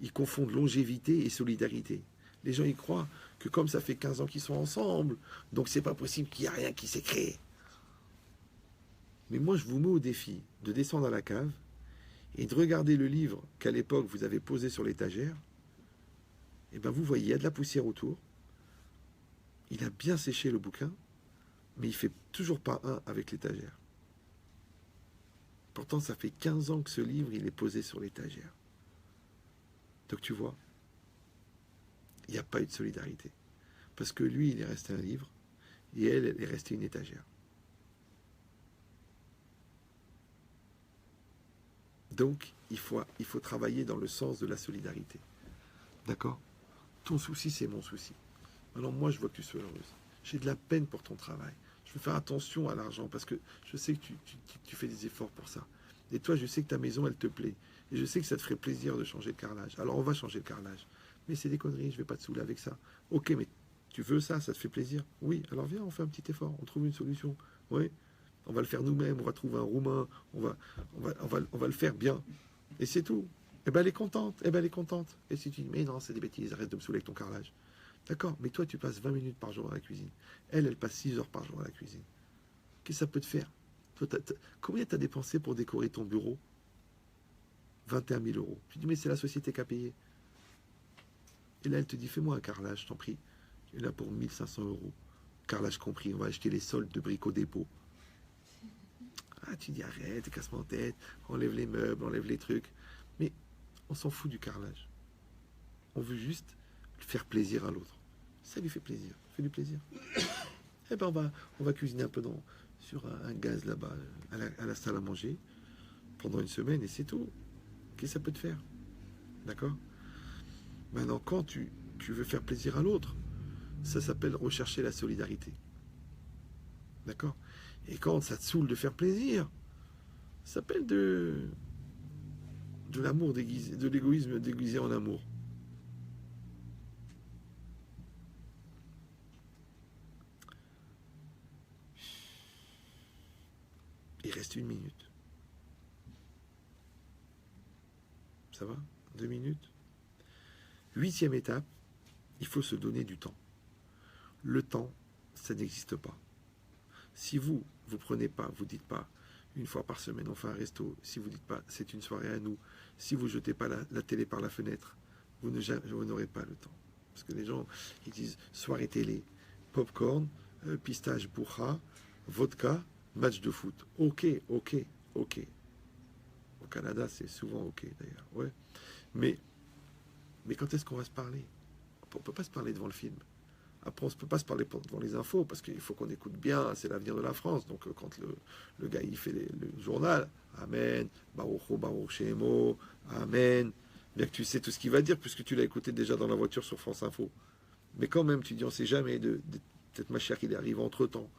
ils confondent longévité et solidarité. Les gens y croient que comme ça fait 15 ans qu'ils sont ensemble, donc c'est pas possible qu'il n'y ait rien qui s'est créé. Mais moi, je vous mets au défi de descendre à la cave et de regarder le livre qu'à l'époque vous avez posé sur l'étagère. Et bien vous voyez, il y a de la poussière autour. Il a bien séché le bouquin, mais il ne fait toujours pas un avec l'étagère. Pourtant, ça fait 15 ans que ce livre, il est posé sur l'étagère. Donc tu vois, il n'y a pas eu de solidarité. Parce que lui, il est resté un livre, et elle est restée une étagère. Donc, il faut travailler dans le sens de la solidarité. D'accord? Ton souci, c'est mon souci. Alors moi, je veux que tu sois heureuse. J'ai de la peine pour ton travail. Je veux faire attention à l'argent parce que je sais que tu fais des efforts pour ça. Et toi, je sais que ta maison, elle te plaît. Et je sais que ça te ferait plaisir de changer le carrelage. Alors, on va changer le carrelage. Mais c'est des conneries, je ne vais pas te saouler avec ça. Ok, mais tu veux ça, ça te fait plaisir? Oui, alors viens, on fait un petit effort, on trouve une solution. Oui, on va le faire nous-mêmes, on va trouver un Roumain, on va le faire bien. Et c'est tout. Eh bien, elle est contente, Et si tu dis, mais non, c'est des bêtises, arrête de me saouler avec ton carrelage. D'accord, mais toi, tu passes 20 minutes par jour à la cuisine. Elle passe 6 heures par jour à la cuisine. Qu'est-ce que ça peut te faire? Toi, combien tu as dépensé pour décorer ton bureau? 21 000 euros. Tu dis, mais c'est la société qui a payé. Et là, elle te dit, fais-moi un carrelage, je t'en prie. Et là, pour 1500 euros. Carrelage compris, on va acheter les soldes de Brico Dépôt. Ah, tu dis, arrête, casse-moi en tête, enlève les meubles, enlève les trucs. Mais on s'en fout du carrelage. On veut juste faire plaisir à l'autre. Ça lui fait plaisir. Fait du plaisir. Eh ben, on va cuisiner un peu sur un gaz là-bas, à la salle à manger, pendant une semaine, et c'est tout. Qu'est-ce que ça peut te faire? D'accord? Maintenant, quand tu veux faire plaisir à l'autre, ça s'appelle rechercher la solidarité. D'accord? Et quand ça te saoule de faire plaisir, ça s'appelle de l'amour déguisé, de l'égoïsme déguisé en amour. Il reste 1 minute. Ça va? 2 minutes? 8e étape, il faut se donner du temps. Le temps, ça n'existe pas. Si vous prenez pas, vous dites pas, une fois par semaine on fait un resto, si vous dites pas, c'est une soirée à nous, si vous jetez pas la télé par la fenêtre, vous n'aurez pas le temps. Parce que les gens, ils disent soirée télé, popcorn, pistache bourra, vodka, match de foot. Ok. Au Canada, c'est souvent ok d'ailleurs. Ouais. Mais quand est-ce qu'on va se parler? On ne peut pas se parler devant le film. Après, on ne peut pas se parler devant les infos, parce qu'il faut qu'on écoute bien, c'est l'avenir de la France. Donc, quand le gars, il fait le journal, Amen, Baruch Shemo, Amen, bien que tu sais tout ce qu'il va dire, puisque tu l'as écouté déjà dans la voiture sur France Info. Mais quand même, tu dis, on ne sait jamais, peut-être ma chère, il arrive entre-temps.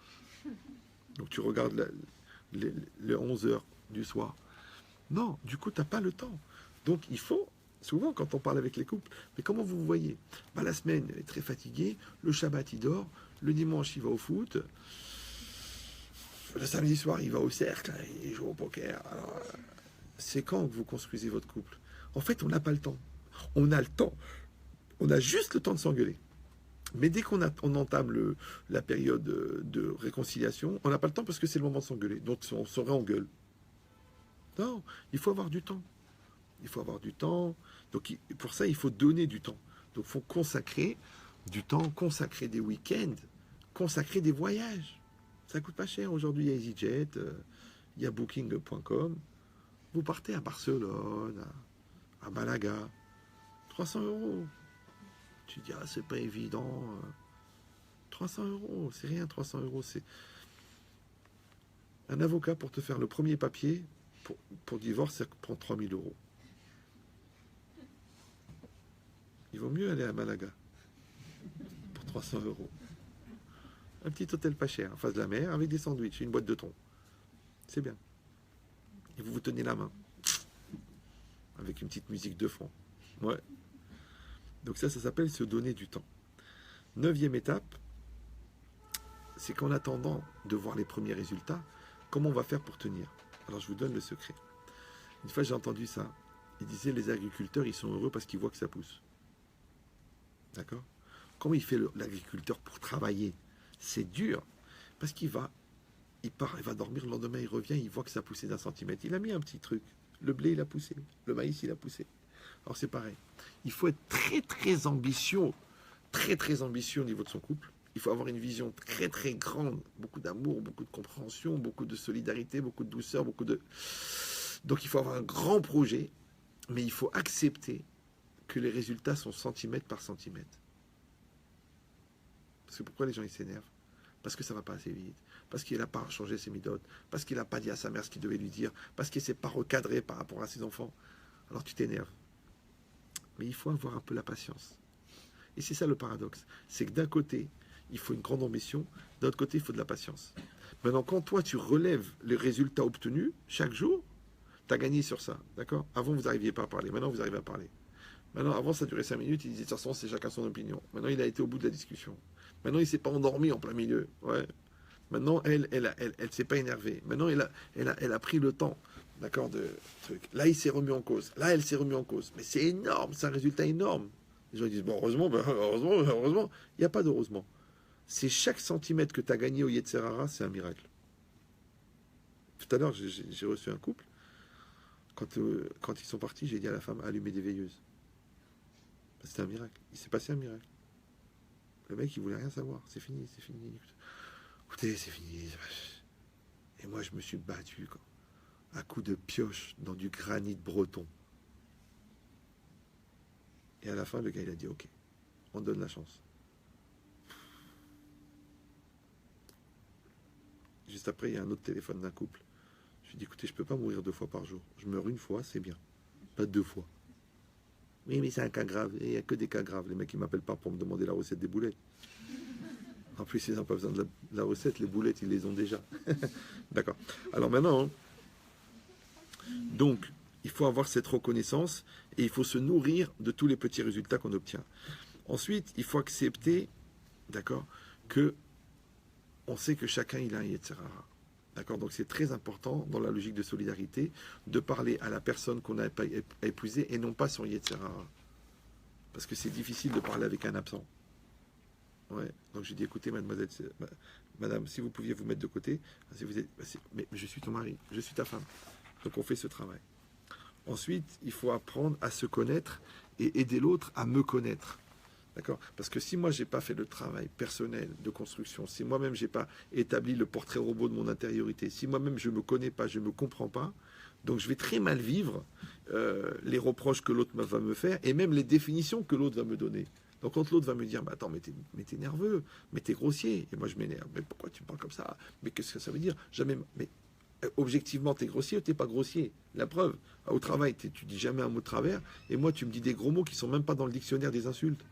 Donc, tu regardes les 11h du soir. Non, du coup, tu n'as pas le temps. Donc, il faut... Souvent, quand on parle avec les couples, mais comment vous voyez? La semaine, elle est très fatiguée, le Shabbat, il dort, le dimanche, il va au foot, le samedi soir, il va au cercle, il joue au poker. Alors, c'est quand que vous construisez votre couple? En fait, on n'a pas le temps. On a le temps. On a juste le temps de s'engueuler. Mais dès qu'on entame la période de réconciliation, on n'a pas le temps parce que c'est le moment de s'engueuler. Donc, on se réengueule. Non, il faut avoir du temps. Il faut avoir du temps. Donc, pour ça, il faut donner du temps. Donc, il faut consacrer du temps, consacrer des week-ends, consacrer des voyages. Ça coûte pas cher. Aujourd'hui, il y a EasyJet, il y a Booking.com. Vous partez à Barcelone, à Malaga. 300 euros. Tu dis, ah, c'est pas évident. 300 euros, c'est rien, 300 euros. C'est un avocat pour te faire le premier papier pour divorce, ça prend 3000 euros. Il vaut mieux aller à Malaga pour 300 euros. Un petit hôtel pas cher, en face de la mer, avec des sandwichs, une boîte de thon. C'est bien. Et vous vous tenez la main. Avec une petite musique de fond. Ouais. Donc ça s'appelle se donner du temps. 9e étape, c'est qu'en attendant de voir les premiers résultats, comment on va faire pour tenir? Alors je vous donne le secret. Une fois j'ai entendu ça. Il disait les agriculteurs, ils sont heureux parce qu'ils voient que ça pousse. D'accord? Comment il fait l'agriculteur pour travailler? C'est dur. Parce il part, il va dormir, le lendemain il revient, il voit que ça a poussé d'1 centimètre. Il a mis un petit truc. Le blé, il a poussé. Le maïs, il a poussé. Alors c'est pareil. Il faut être très très ambitieux au niveau de son couple. Il faut avoir une vision très très grande, beaucoup d'amour, beaucoup de compréhension, beaucoup de solidarité, beaucoup de douceur, Donc il faut avoir un grand projet, mais il faut accepter que les résultats sont centimètre par centimètre. Parce que pourquoi les gens ils s'énervent? Parce que ça va pas assez vite, parce qu'il n'a pas changé ses méthodes, parce qu'il n'a pas dit à sa mère ce qu'il devait lui dire, parce qu'il ne s'est pas recadré par rapport à ses enfants. Alors tu t'énerves. Mais il faut avoir un peu la patience. Et c'est ça le paradoxe. C'est que d'un côté, il faut une grande ambition, d'un autre côté, il faut de la patience. Maintenant, quand toi, tu relèves les résultats obtenus chaque jour, tu as gagné sur ça. D'accord? Avant, vous n'arriviez pas à parler. Maintenant, vous arrivez à parler. Maintenant, avant, ça durait 5 minutes. Il disait, de toute façon, c'est chacun son opinion. Maintenant, il a été au bout de la discussion. Maintenant, il ne s'est pas endormi en plein milieu. Ouais. Maintenant, elle s'est pas énervée. Maintenant, elle a pris le temps. D'accord, de truc. Là, il s'est remis en cause. Là, elle s'est remis en cause. Mais c'est énorme. C'est un résultat énorme. Les gens disent, bon, heureusement, ben, heureusement, heureusement. Il n'y a pas d'heureusement. C'est chaque centimètre que tu as gagné au Yetzirara, c'est un miracle. Tout à l'heure, j'ai reçu un couple. Quand ils sont partis, j'ai dit à la femme, allumez des veilleuses. C'était un miracle. Il s'est passé un miracle. Le mec, il voulait rien savoir. C'est fini, c'est fini. Écoutez, c'est fini. Et moi, je me suis battu, quoi, à coups de pioche dans du granit breton. Et à la fin, le gars, il a dit, ok, on donne la chance. Juste après, il y a un autre téléphone d'un couple. Je lui ai dit, écoutez, je ne peux pas mourir 2 fois par jour. Je meurs une fois, c'est bien. Pas 2 fois. Oui, mais c'est un cas grave. Et il n'y a que des cas graves. Les mecs, ils ne m'appellent pas pour me demander la recette des boulettes. En plus, ils n'ont pas besoin de la recette. Les boulettes, ils les ont déjà. D'accord. Alors maintenant, hein, donc, il faut avoir cette reconnaissance et il faut se nourrir de tous les petits résultats qu'on obtient. Ensuite, il faut accepter, d'accord, que on sait que chacun, il a un Yetzirara. D'accord. Donc, c'est très important dans la logique de solidarité de parler à la personne qu'on a épousée et non pas son Yetzirara. Parce que c'est difficile de parler avec un absent. Ouais. Donc j'ai dit, écoutez, mademoiselle, madame, si vous pouviez vous mettre de côté, si vous êtes, mais je suis ton mari, je suis ta femme. Donc on fait ce travail. Ensuite, il faut apprendre à se connaître et aider l'autre à me connaître. D'accord? Parce que si moi, j'ai pas fait le travail personnel de construction, si moi-même, j'ai pas établi le portrait robot de mon intériorité, si moi-même, je me connais pas, je me comprends pas, donc je vais très mal vivre les reproches que l'autre va me faire et même les définitions que l'autre va me donner. Donc quand l'autre va me dire, bah, attends, mais t'es nerveux, mais t'es grossier, et moi je m'énerve, mais pourquoi tu me parles comme ça? Mais qu'est-ce que ça veut dire? Jamais, mais objectivement, t'es grossier ou t'es pas grossier? La preuve, au travail, tu dis jamais un mot de travers, et moi tu me dis des gros mots qui sont même pas dans le dictionnaire des insultes.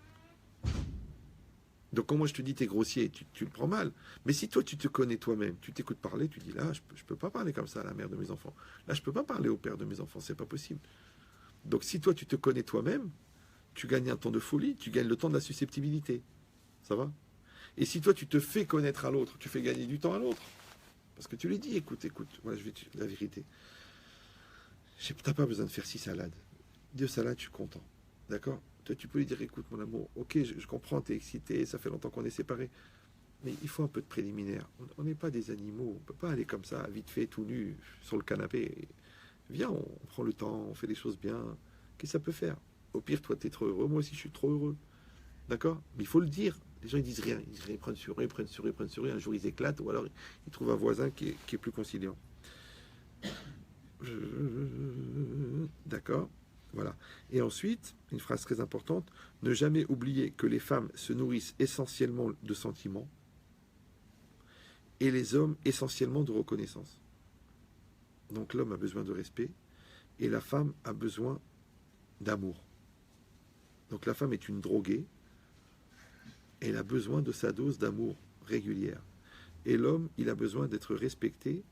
Donc quand moi je te dis t'es grossier, tu le prends mal. Mais si toi tu te connais toi-même, tu t'écoutes parler, tu dis là, je peux pas parler comme ça à la mère de mes enfants. Là, je peux pas parler au père de mes enfants, c'est pas possible. Donc si toi tu te connais toi-même, tu gagnes un temps de folie, tu gagnes le temps de la susceptibilité. Ça va? Et si toi, tu te fais connaître à l'autre, tu fais gagner du temps à l'autre. Parce que tu lui dis, écoute, voilà, je vais te la vérité. Tu n'as pas besoin de faire 6 salades. 2 salades, je suis content. D'accord? Toi, tu peux lui dire, écoute, mon amour, ok, je comprends, tu es excité, ça fait longtemps qu'on est séparés. Mais il faut un peu de préliminaire. On n'est pas des animaux. On ne peut pas aller comme ça, vite fait, tout nu, sur le canapé. Viens, on prend le temps, on fait les choses bien. Qu'est-ce que ça peut faire? Au pire, toi, tu es trop heureux. Moi aussi, je suis trop heureux. D'accord? Mais il faut le dire. Les gens, ils disent rien. Ils prennent sur eux, ils prennent sur eux, ils prennent sur eux. Un jour, ils éclatent ou alors ils trouvent un voisin qui est plus conciliant. D'accord? Voilà. Et ensuite, une phrase très importante, ne jamais oublier que les femmes se nourrissent essentiellement de sentiments et les hommes essentiellement de reconnaissance. Donc l'homme a besoin de respect et la femme a besoin d'amour. Donc la femme est une droguée, elle a besoin de sa dose d'amour régulière. Et l'homme, il a besoin d'être respecté,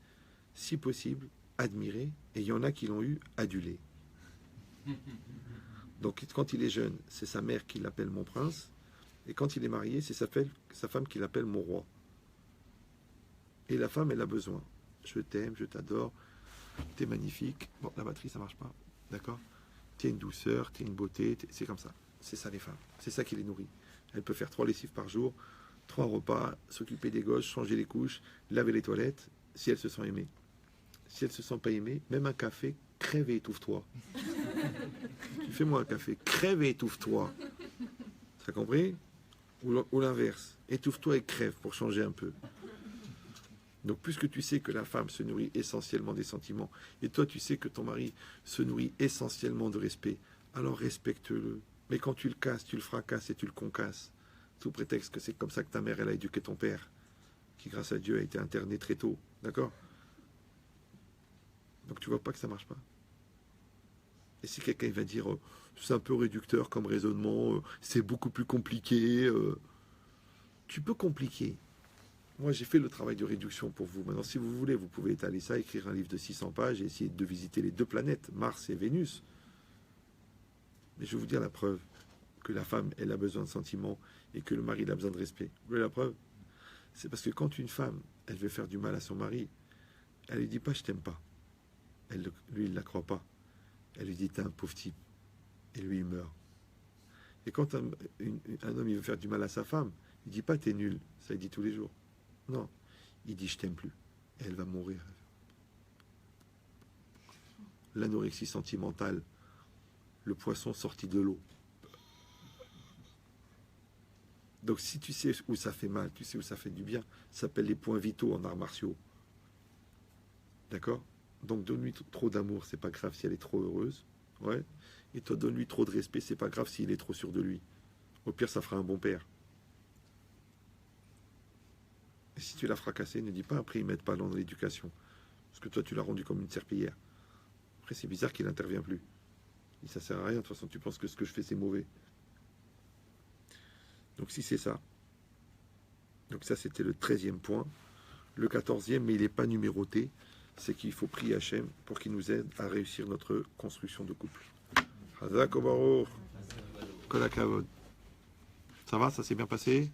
si possible, admiré, et il y en a qui l'ont eu adulé. Donc quand il est jeune, c'est sa mère qui l'appelle mon prince, et quand il est marié, c'est sa femme qui l'appelle mon roi. Et la femme, elle a besoin. Je t'aime, je t'adore, t'es magnifique. Bon, la batterie, ça marche pas, d'accord? T'es une douceur, t'es une beauté, c'est comme ça. C'est ça les femmes, c'est ça qui les nourrit. Elle peut faire 3 lessives par jour, 3 repas, s'occuper des gosses, changer les couches, laver les toilettes, si elle se sent aimée. Si elle se sent pas aimée, même un café, crève et étouffe-toi. Fais-moi un café, crève et étouffe-toi. Ça compris? Ou l'inverse, étouffe-toi et crève pour changer un peu. Donc, puisque tu sais que la femme se nourrit essentiellement des sentiments, et toi, tu sais que ton mari se nourrit essentiellement de respect, alors respecte-le. Mais quand tu le casses, tu le fracasses et tu le concasses, sous prétexte que c'est comme ça que ta mère, elle a éduqué ton père, qui, grâce à Dieu, a été interné très tôt. D'accord? Donc, tu vois pas que ça marche pas. Et si quelqu'un va dire, c'est un peu réducteur comme raisonnement, c'est beaucoup plus compliqué, tu peux compliquer. Moi, j'ai fait le travail de réduction pour vous. Maintenant, si vous voulez, vous pouvez étaler ça, écrire un livre de 600 pages et essayer de visiter les 2 planètes, Mars et Vénus. Mais je vais vous dire la preuve que la femme, elle a besoin de sentiments et que le mari, il a besoin de respect. Vous voulez la preuve? C'est parce que quand une femme, elle veut faire du mal à son mari, elle lui dit pas « je t'aime pas ». Lui, il ne la croit pas. Elle lui dit « t'es un pauvre type ». Et lui, il meurt. Et quand un homme il veut faire du mal à sa femme, il dit pas t'es nul, ça il dit tous les jours. Non, il dit je t'aime plus. Et elle va mourir. L'anorexie sentimentale, le poisson sorti de l'eau. Donc si tu sais où ça fait mal, tu sais où ça fait du bien, ça s'appelle les points vitaux en arts martiaux. D'accord? Donc donne-lui trop d'amour, c'est pas grave si elle est trop heureuse. Ouais. Et toi donne-lui trop de respect, c'est pas grave s'il est trop sûr de lui. Au pire, ça fera un bon père. Et si tu l'as fracassé, ne dis pas après ils mettent pas dans l'éducation. Parce que toi tu l'as rendu comme une serpillière. Après c'est bizarre qu'il n'intervient plus. Et ça sert à rien, de toute façon tu penses que ce que je fais c'est mauvais. Donc si c'est ça. Donc ça c'était le 13e point. Le 14e, mais il n'est pas numéroté, c'est qu'il faut prier Hachem pour qu'il nous aide à réussir notre construction de couple. Hazak Obarour, Kol HaKavod. Ça va, ça s'est bien passé?